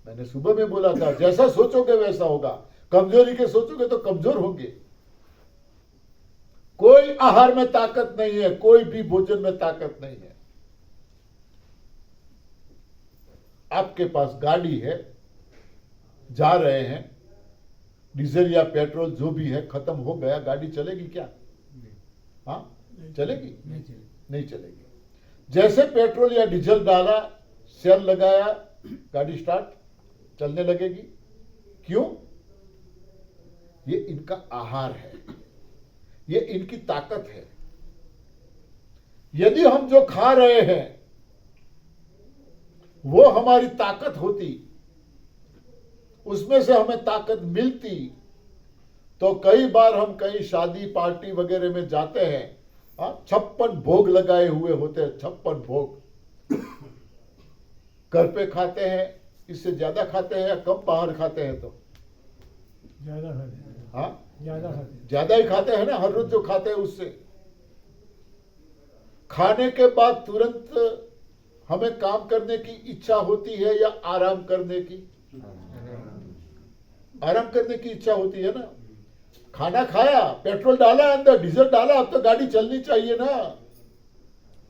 मैंने सुबह में बोला था, जैसा सोचोगे वैसा होगा। कमजोरी के सोचोगे तो कमजोर होंगे। कोई आहार में ताकत नहीं है, कोई भी भोजन में ताकत नहीं है। आपके पास गाड़ी है, जा रहे हैं, डीजल या पेट्रोल जो भी है खत्म हो गया, गाड़ी चलेगी क्या? हाँ, चलेगी? नहीं चलेगी। जैसे पेट्रोल या डीजल डाला, सेल लगाया, गाड़ी स्टार्ट चलने लगेगी। क्यों? ये इनका आहार है, ये इनकी ताकत है। यदि हम जो खा रहे हैं वो हमारी ताकत होती, उसमें से हमें ताकत मिलती, तो कई बार हम कहीं शादी पार्टी वगैरह में जाते हैं, 56 भोग लगाए हुए होते हैं, 56 भोग। घर पे खाते हैं, इससे ज्यादा खाते हैं या कम बाहर खाते हैं? तो ज्यादा खाते हैं। हाँ, ज्यादा ही खाते हैं ना, हर रोज जो खाते हैं उससे। खाने के बाद तुरंत हमें काम करने की इच्छा होती है या आराम करने की? आराम करने की इच्छा होती है ना। खाना खाया, पेट्रोल डाला अंदर, डीजल डाला, अब तो गाड़ी चलनी चाहिए ना।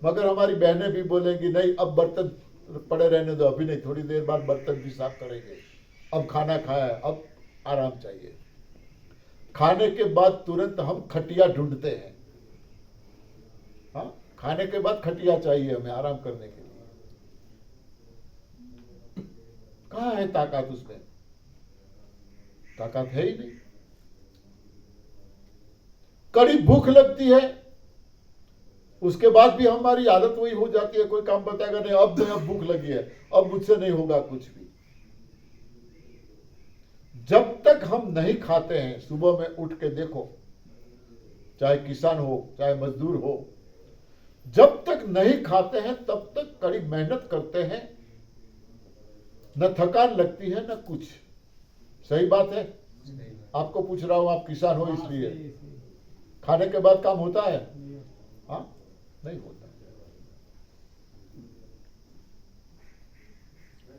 मगर हमारी बहनें भी बोलेंगी नहीं, अब बर्तन पड़े रहने दो, अभी नहीं, थोड़ी देर बाद बर्तन भी साफ करेंगे, अब खाना खाया, अब आराम चाहिए। खाने के बाद तुरंत हम खटिया ढूंढते हैं। हाँ, खाने के बाद खटिया चाहिए हमें आराम करने के लिए। कहाँ है ताकत उसमें? ताकत है ही नहीं। कड़ी भूख लगती है, उसके बाद भी हमारी आदत वही हो जाती है, कोई काम बताएगा नहीं, अब भूख लगी है, अब मुझसे नहीं होगा कुछ भी। जब तक हम नहीं खाते हैं, सुबह में उठ के देखो, चाहे किसान हो चाहे मजदूर हो, जब तक नहीं खाते हैं तब तक कड़ी मेहनत करते हैं, न थकान लगती है न कुछ। सही बात है? आपको पूछ रहा हूं, आप किसान हो इसलिए। खाने के बाद काम होता है? हाँ, नहीं होता।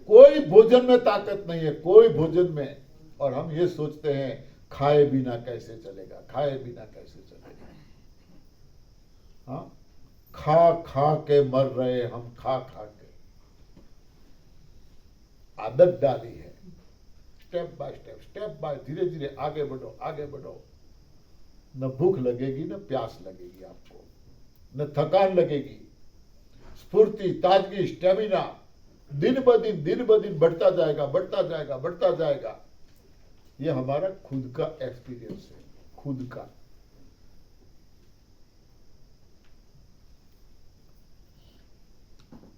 कोई भोजन में ताकत नहीं है, कोई भोजन में। और हम ये सोचते हैं खाए बिना कैसे चलेगा, खाए बिना कैसे चलेगा। हाँ, खा खा के मर रहे हम, खा खा के। आदत डाली है, स्टेप बाय धीरे धीरे आगे बढ़ो, आगे बढ़ो। न भूख लगेगी न प्यास लगेगी आपको, न थकान लगेगी। स्फूर्ति, ताजगी, स्टेमिना दिन ब दिन बढ़ता जाएगा, बढ़ता जाएगा, बढ़ता जाएगा। ये हमारा खुद का एक्सपीरियंस है, खुद का।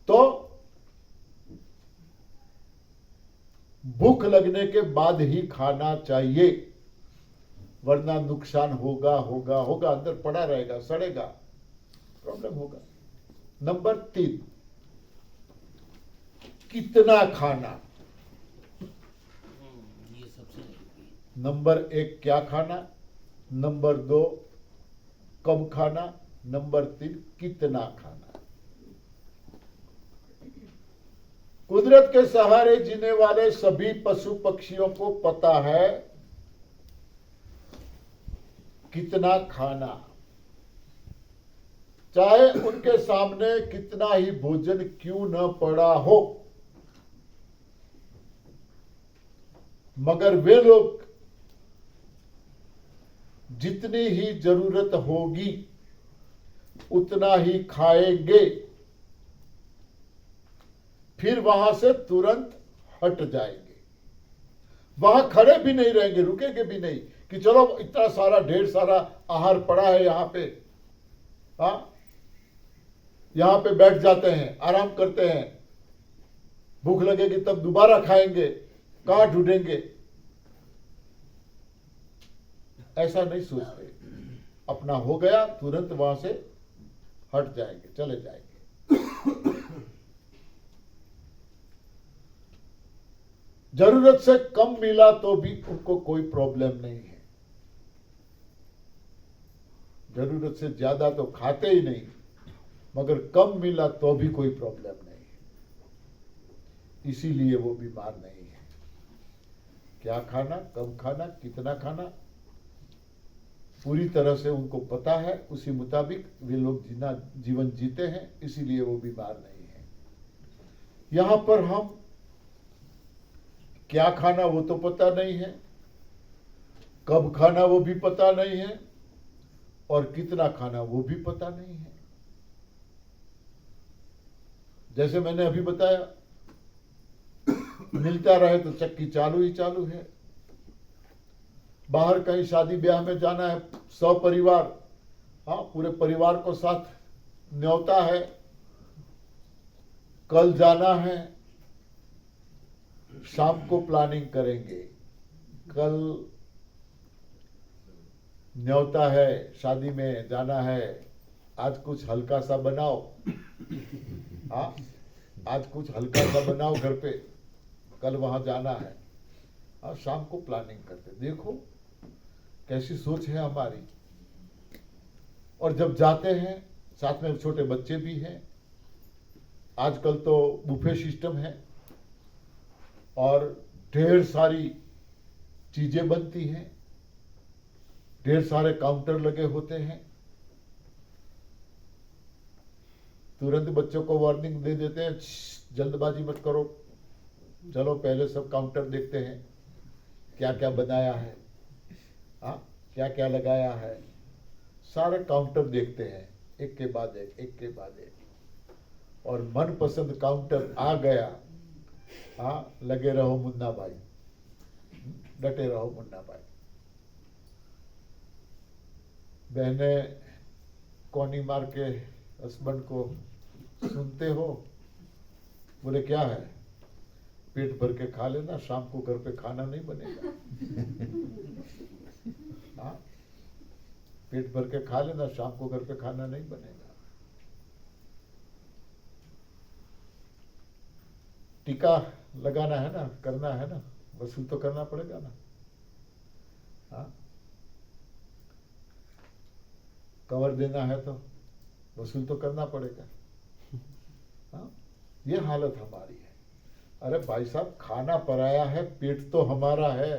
तो भूख लगने के बाद ही खाना चाहिए, वरना नुकसान होगा होगा होगा, अंदर पड़ा रहेगा, सड़ेगा, प्रॉब्लम होगा। नंबर 3, कितना खाना। ये सबसे जरूरी है। नंबर 1 क्या खाना, नंबर 2 कब खाना, नंबर 3 कितना खाना। कुदरत के सहारे जीने वाले सभी पशु पक्षियों को पता है कितना खाना, चाहे उनके सामने कितना ही भोजन क्यों न पड़ा हो, मगर वे लोग जितनी ही जरूरत होगी उतना ही खाएंगे, फिर वहां से तुरंत हट जाएंगे। वहां खड़े भी नहीं रहेंगे, रुकेंगे भी नहीं कि चलो इतना सारा ढेर सारा आहार पड़ा है यहां पे, हाँ यहां पे बैठ जाते हैं, आराम करते हैं, भूख लगेगी तब दोबारा खाएंगे, कहां ढूंढेंगे। ऐसा नहीं सोचते, अपना हो गया तुरंत वहां से हट जाएंगे, चले जाएंगे। जरूरत से कम मिला तो भी उनको कोई प्रॉब्लम नहीं है, जरूरत से ज्यादा तो खाते ही नहीं, मगर कम मिला तो भी कोई प्रॉब्लम नहीं है, इसीलिए वो बीमार नहीं है। क्या खाना, कब खाना, कितना खाना, पूरी तरह से उनको पता है, उसी मुताबिक वे लोग जीवन जीते हैं, इसीलिए वो बीमार नहीं है। यहां पर हम क्या खाना वो तो पता नहीं है, कब खाना वो भी पता नहीं है, और कितना खाना वो भी पता नहीं है। जैसे मैंने अभी बताया, मिलता रहे तो चक्की चालू ही चालू है। बाहर कहीं शादी ब्याह में जाना है, सपरिवार, हाँ पूरे परिवार को साथ न्योता है, कल जाना है, शाम को प्लानिंग करेंगे, कल न्योता है, शादी में जाना है, आज कुछ हल्का सा बनाओ, हाँ आज कुछ हल्का सा बनाओ घर पे, कल वहां जाना है, हाँ शाम को प्लानिंग करते। देखो कैसी सोच है हमारी। और जब जाते हैं, साथ में छोटे बच्चे भी हैं, आजकल तो बुफे सिस्टम है और ढेर सारी चीजें बनती हैं, ढेर सारे काउंटर लगे होते हैं, तुरंत बच्चों को वार्निंग दे देते हैं, जल्दबाजी मत करो, चलो पहले सब काउंटर देखते हैं क्या क्या बनाया है, हाँ क्या क्या लगाया है, सारे काउंटर देखते हैं, एक के बाद एक, एक के बाद एक, और मनपसंद काउंटर आ गया, हाँ, लगे रहो मुन्ना भाई, डटे रहो मुन्ना भाई। बहने कौनी मार के हस्बैंड को सुनते हो, बोले क्या है, पेट भर के खा लेना, शाम को घर पे खाना नहीं बनेगा। हाँ, पेट भर के खा लेना, शाम को घर पे खाना नहीं बनेगा। टीका लगाना है ना, करना है ना, वसूल तो करना पड़ेगा ना। हाँ, कवर देना है तो वसूल तो करना पड़ेगा। हाँ, ये हालत हमारी है। अरे भाई साहब, खाना पराया है, पेट तो हमारा है।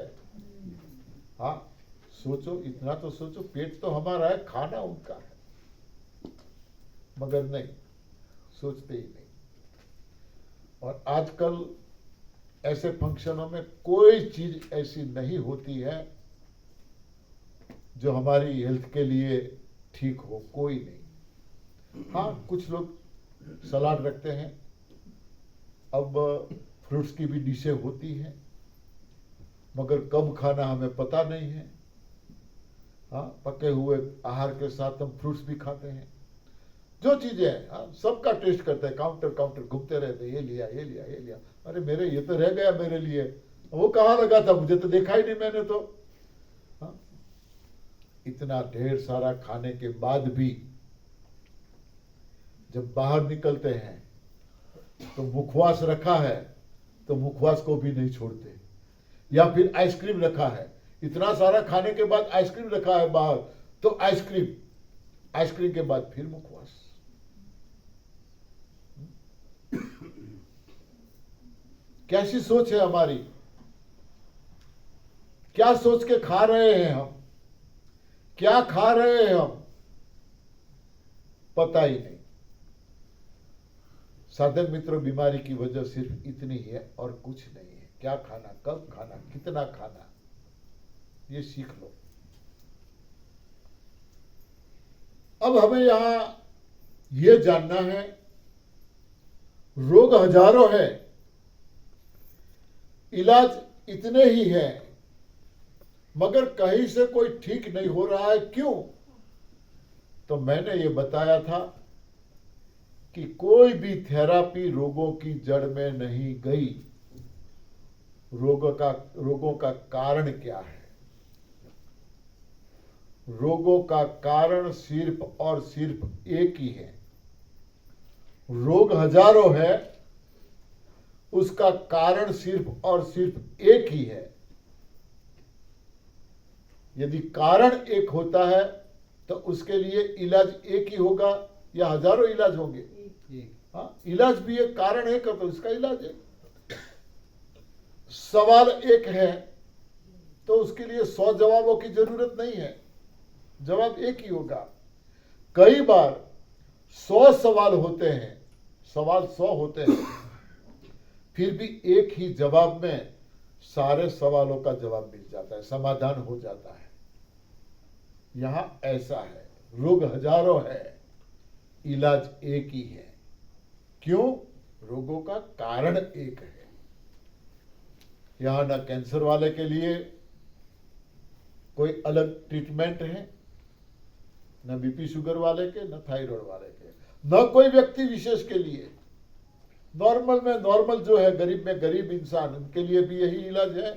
हाँ, सोचो, इतना तो सोचो, पेट तो हमारा है, खाना उनका है, मगर नहीं, सोचते ही नहीं। और आजकल ऐसे फंक्शनों में कोई चीज ऐसी नहीं होती है जो हमारी हेल्थ के लिए ठीक हो, कोई नहीं। हाँ, कुछ लोग सलाद रखते हैं, अब फ्रूट्स की भी डिशें होती हैं, मगर कब खाना हमें पता नहीं है। हाँ, पके हुए आहार के साथ हम फ्रूट्स भी खाते हैं, जो चीजें हैं, हाँ, सबका टेस्ट करते हैं, काउंटर काउंटर घूमते रहते हैं, ये लिया ये लिया ये लिया, अरे मेरे ये तो रह गया मेरे लिए, वो कहाँ लगा था, मुझे तो देखा ही नहीं मैंने तो। हाँ, इतना ढेर सारा खाने के बाद भी जब बाहर निकलते हैं तो मुखवास रखा है तो मुखवास को भी नहीं छोड़ते, या फिर आइसक्रीम रखा है, इतना सारा खाने के बाद आइसक्रीम रखा है बाहर, तो आइसक्रीम, आइसक्रीम के बाद फिर मुखवास। कैसी सोच है हमारी, क्या सोच के खा रहे हैं हम, क्या खा रहे हैं हम, पता ही नहीं। साधन मित्रों, बीमारी की वजह सिर्फ इतनी ही है और कुछ नहीं है। क्या खाना, कब खाना, कितना खाना, ये सीख लो। अब हमें यहां यह जानना है, रोग हजारों है, इलाज इतने ही है, मगर कहीं से कोई ठीक नहीं हो रहा है, क्यों? तो मैंने ये बताया था कि कोई भी थेरापी रोगों की जड़ में नहीं गई। रोगों का कारण क्या है? रोगों का कारण सिर्फ और सिर्फ एक ही है। रोग हजारों है, उसका कारण सिर्फ और सिर्फ एक ही है। यदि कारण एक होता है तो उसके लिए इलाज एक ही होगा या हजारों इलाज होंगे? हाँ, इलाज भी एक, कारण एक है तो इसका इलाज एक। सवाल एक है तो उसके लिए 100 जवाबों की जरूरत नहीं है, जवाब एक ही होगा। कई बार 100 सवाल होते हैं, सवाल 100 होते हैं, फिर भी एक ही जवाब में सारे सवालों का जवाब मिल जाता है, समाधान हो जाता है। यहां ऐसा है, रोग हजारों है, इलाज एक ही है। क्यों? रोगों का कारण एक है। यहां न कैंसर वाले के लिए कोई अलग ट्रीटमेंट है, न बीपी शुगर वाले के, न थायराइड वाले के, न कोई व्यक्ति विशेष के लिए। नॉर्मल में नॉर्मल जो है, गरीब में गरीब इंसान, उनके लिए भी यही इलाज है।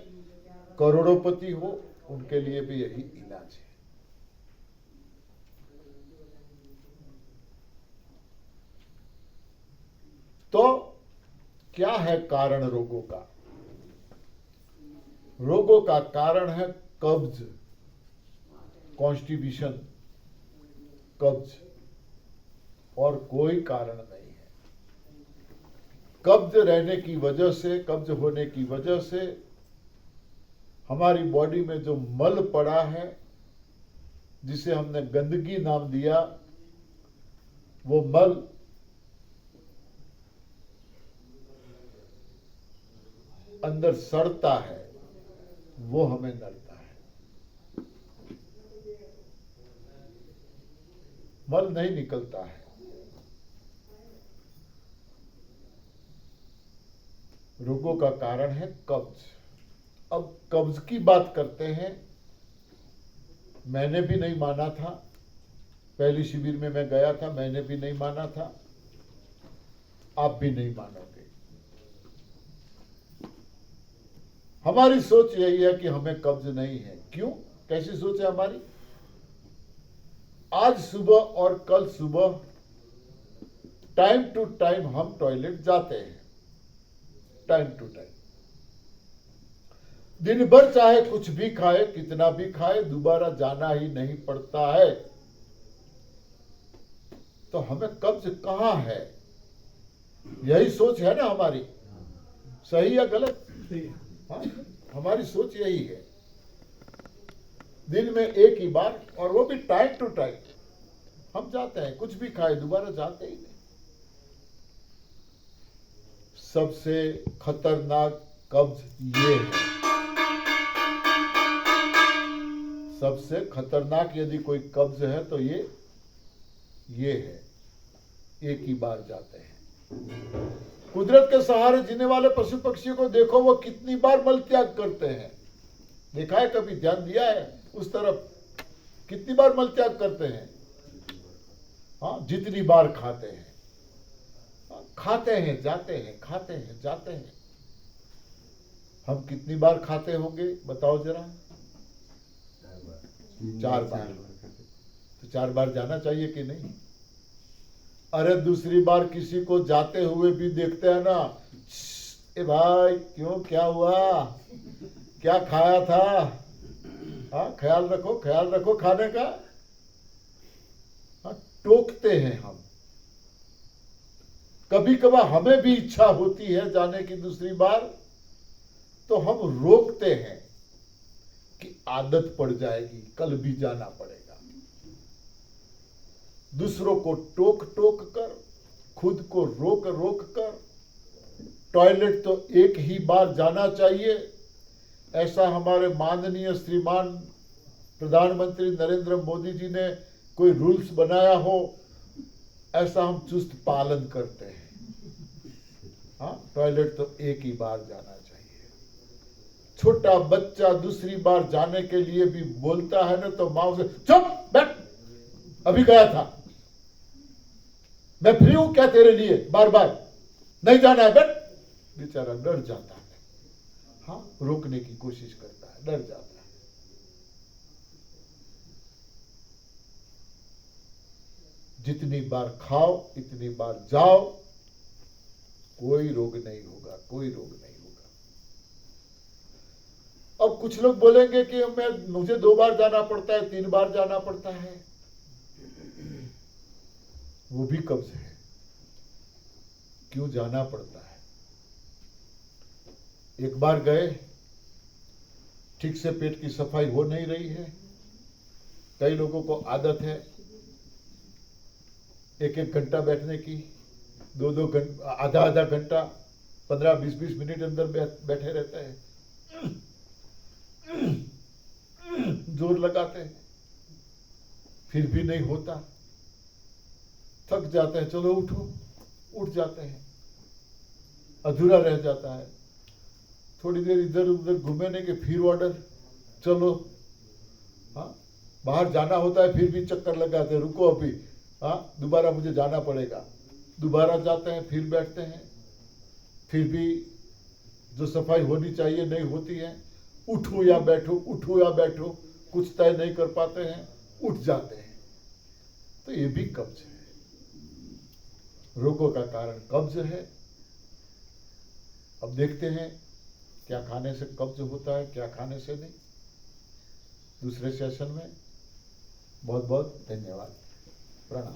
करोड़ोपति हो, उनके लिए भी यही इलाज है। तो क्या है कारण रोगों का? रोगों का कारण है कब्ज, कॉन्स्टिपेशन, कब्ज, और कोई कारण नहीं है। कब्ज रहने की वजह से, कब्ज होने की वजह से हमारी बॉडी में जो मल पड़ा है, जिसे हमने गंदगी नाम दिया, वो मल अंदर सड़ता है, वो हमें नड़ता है। मल नहीं निकलता है। रोगों का कारण है कब्ज। अब कब्ज की बात करते हैं। मैंने भी नहीं माना था, पहली शिविर में मैं गया था, मैंने भी नहीं माना था, आप भी नहीं मानोगे। हमारी सोच यही है कि हमें कब्ज नहीं है। क्यों? कैसी सोच है हमारी? आज सुबह और कल सुबह टाइम टू टाइम हम टॉयलेट जाते हैं, टाइम टू टाइम। दिन भर चाहे कुछ भी खाए, कितना भी खाए, दोबारा जाना ही नहीं पड़ता है। तो हमें कब्ज कहां है? यही सोच है ना हमारी। सही या गलत? सही है। हाँ, हमारी सोच यही है। दिन में एक ही बार, और वो भी टाइम टू टाइम हम जाते हैं, कुछ भी खाए दोबारा जाते ही नहीं। सबसे खतरनाक कब्ज ये है। सबसे खतरनाक यदि कोई कब्ज है तो ये है, एक ही बार जाते हैं। कुदरत के सहारे जीने वाले पशु पक्षियों को देखो, वो कितनी बार मल त्याग करते हैं। देखा है कभी? ध्यान दिया है उस तरफ? कितनी बार मल त्याग करते हैं? हाँ, जितनी बार खाते हैं। खाते हैं जाते हैं, खाते हैं जाते हैं। हम कितनी बार खाते होंगे बताओ जरा? 4 बार। तो 4 बार जाना चाहिए कि नहीं? अरे दूसरी बार किसी को जाते हुए भी देखते हैं ना, ए भाई क्यों, क्या हुआ, क्या खाया था? हाँ, ख्याल रखो खाने का। हाँ, टोकते हैं हम। कभी कभार हमें भी इच्छा होती है जाने की दूसरी बार, तो हम रोकते हैं कि आदत पड़ जाएगी, कल भी जाना पड़ेगा। दूसरों को टोक टोक कर, खुद को रोक रोक कर, टॉयलेट तो एक ही बार जाना चाहिए, ऐसा हमारे माननीय श्रीमान प्रधानमंत्री नरेंद्र मोदी जी ने कोई रूल्स बनाया हो, ऐसा हम चुस्त पालन करते हैं। हाँ, टॉयलेट तो एक ही बार जाना चाहिए। छोटा बच्चा दूसरी बार जाने के लिए भी बोलता है ना, तो माँ से चुप बैठ, अभी गया था, मैं फ्री हूं क्या तेरे लिए, बार बार नहीं जाना है, बैठ। बेचारा डर जाता है। हाँ, रोकने की कोशिश करता है, डर जाता है। जितनी बार खाओ इतनी बार जाओ, कोई रोग नहीं होगा, कोई रोग नहीं होगा। अब कुछ लोग बोलेंगे कि मुझे 2 बार जाना पड़ता है, 3 बार जाना पड़ता है। वो भी कब्ज है। क्यों जाना पड़ता है? एक बार गए, ठीक से पेट की सफाई हो नहीं रही है। कई लोगों को आदत है 1-1 घंटा बैठने की, 2-2 घंटा, आधा घंटा, 15-20 मिनट अंदर बैठे रहते हैं, जोर लगाते हैं, फिर भी नहीं होता। थक जाते हैं, चलो उठो, उठ जाते हैं, अधूरा रह जाता है। थोड़ी देर इधर उधर घूमेंगे कि फिर ऑर्डर, चलो। हाँ, बाहर जाना होता है फिर भी चक्कर लगाते हैं, रुको अभी, हाँ दोबारा मुझे जाना पड़ेगा। दोबारा जाते हैं, फिर बैठते हैं, फिर भी जो सफाई होनी चाहिए नहीं होती है। उठो या बैठो, उठो या बैठो, कुछ तय नहीं कर पाते हैं, उठ जाते हैं। तो ये भी कब्ज है। रोगों का कारण कब्ज है। अब देखते हैं क्या खाने से कब्ज होता है, क्या खाने से नहीं, दूसरे सेशन में। बहुत बहुत धन्यवाद, प्रणाम।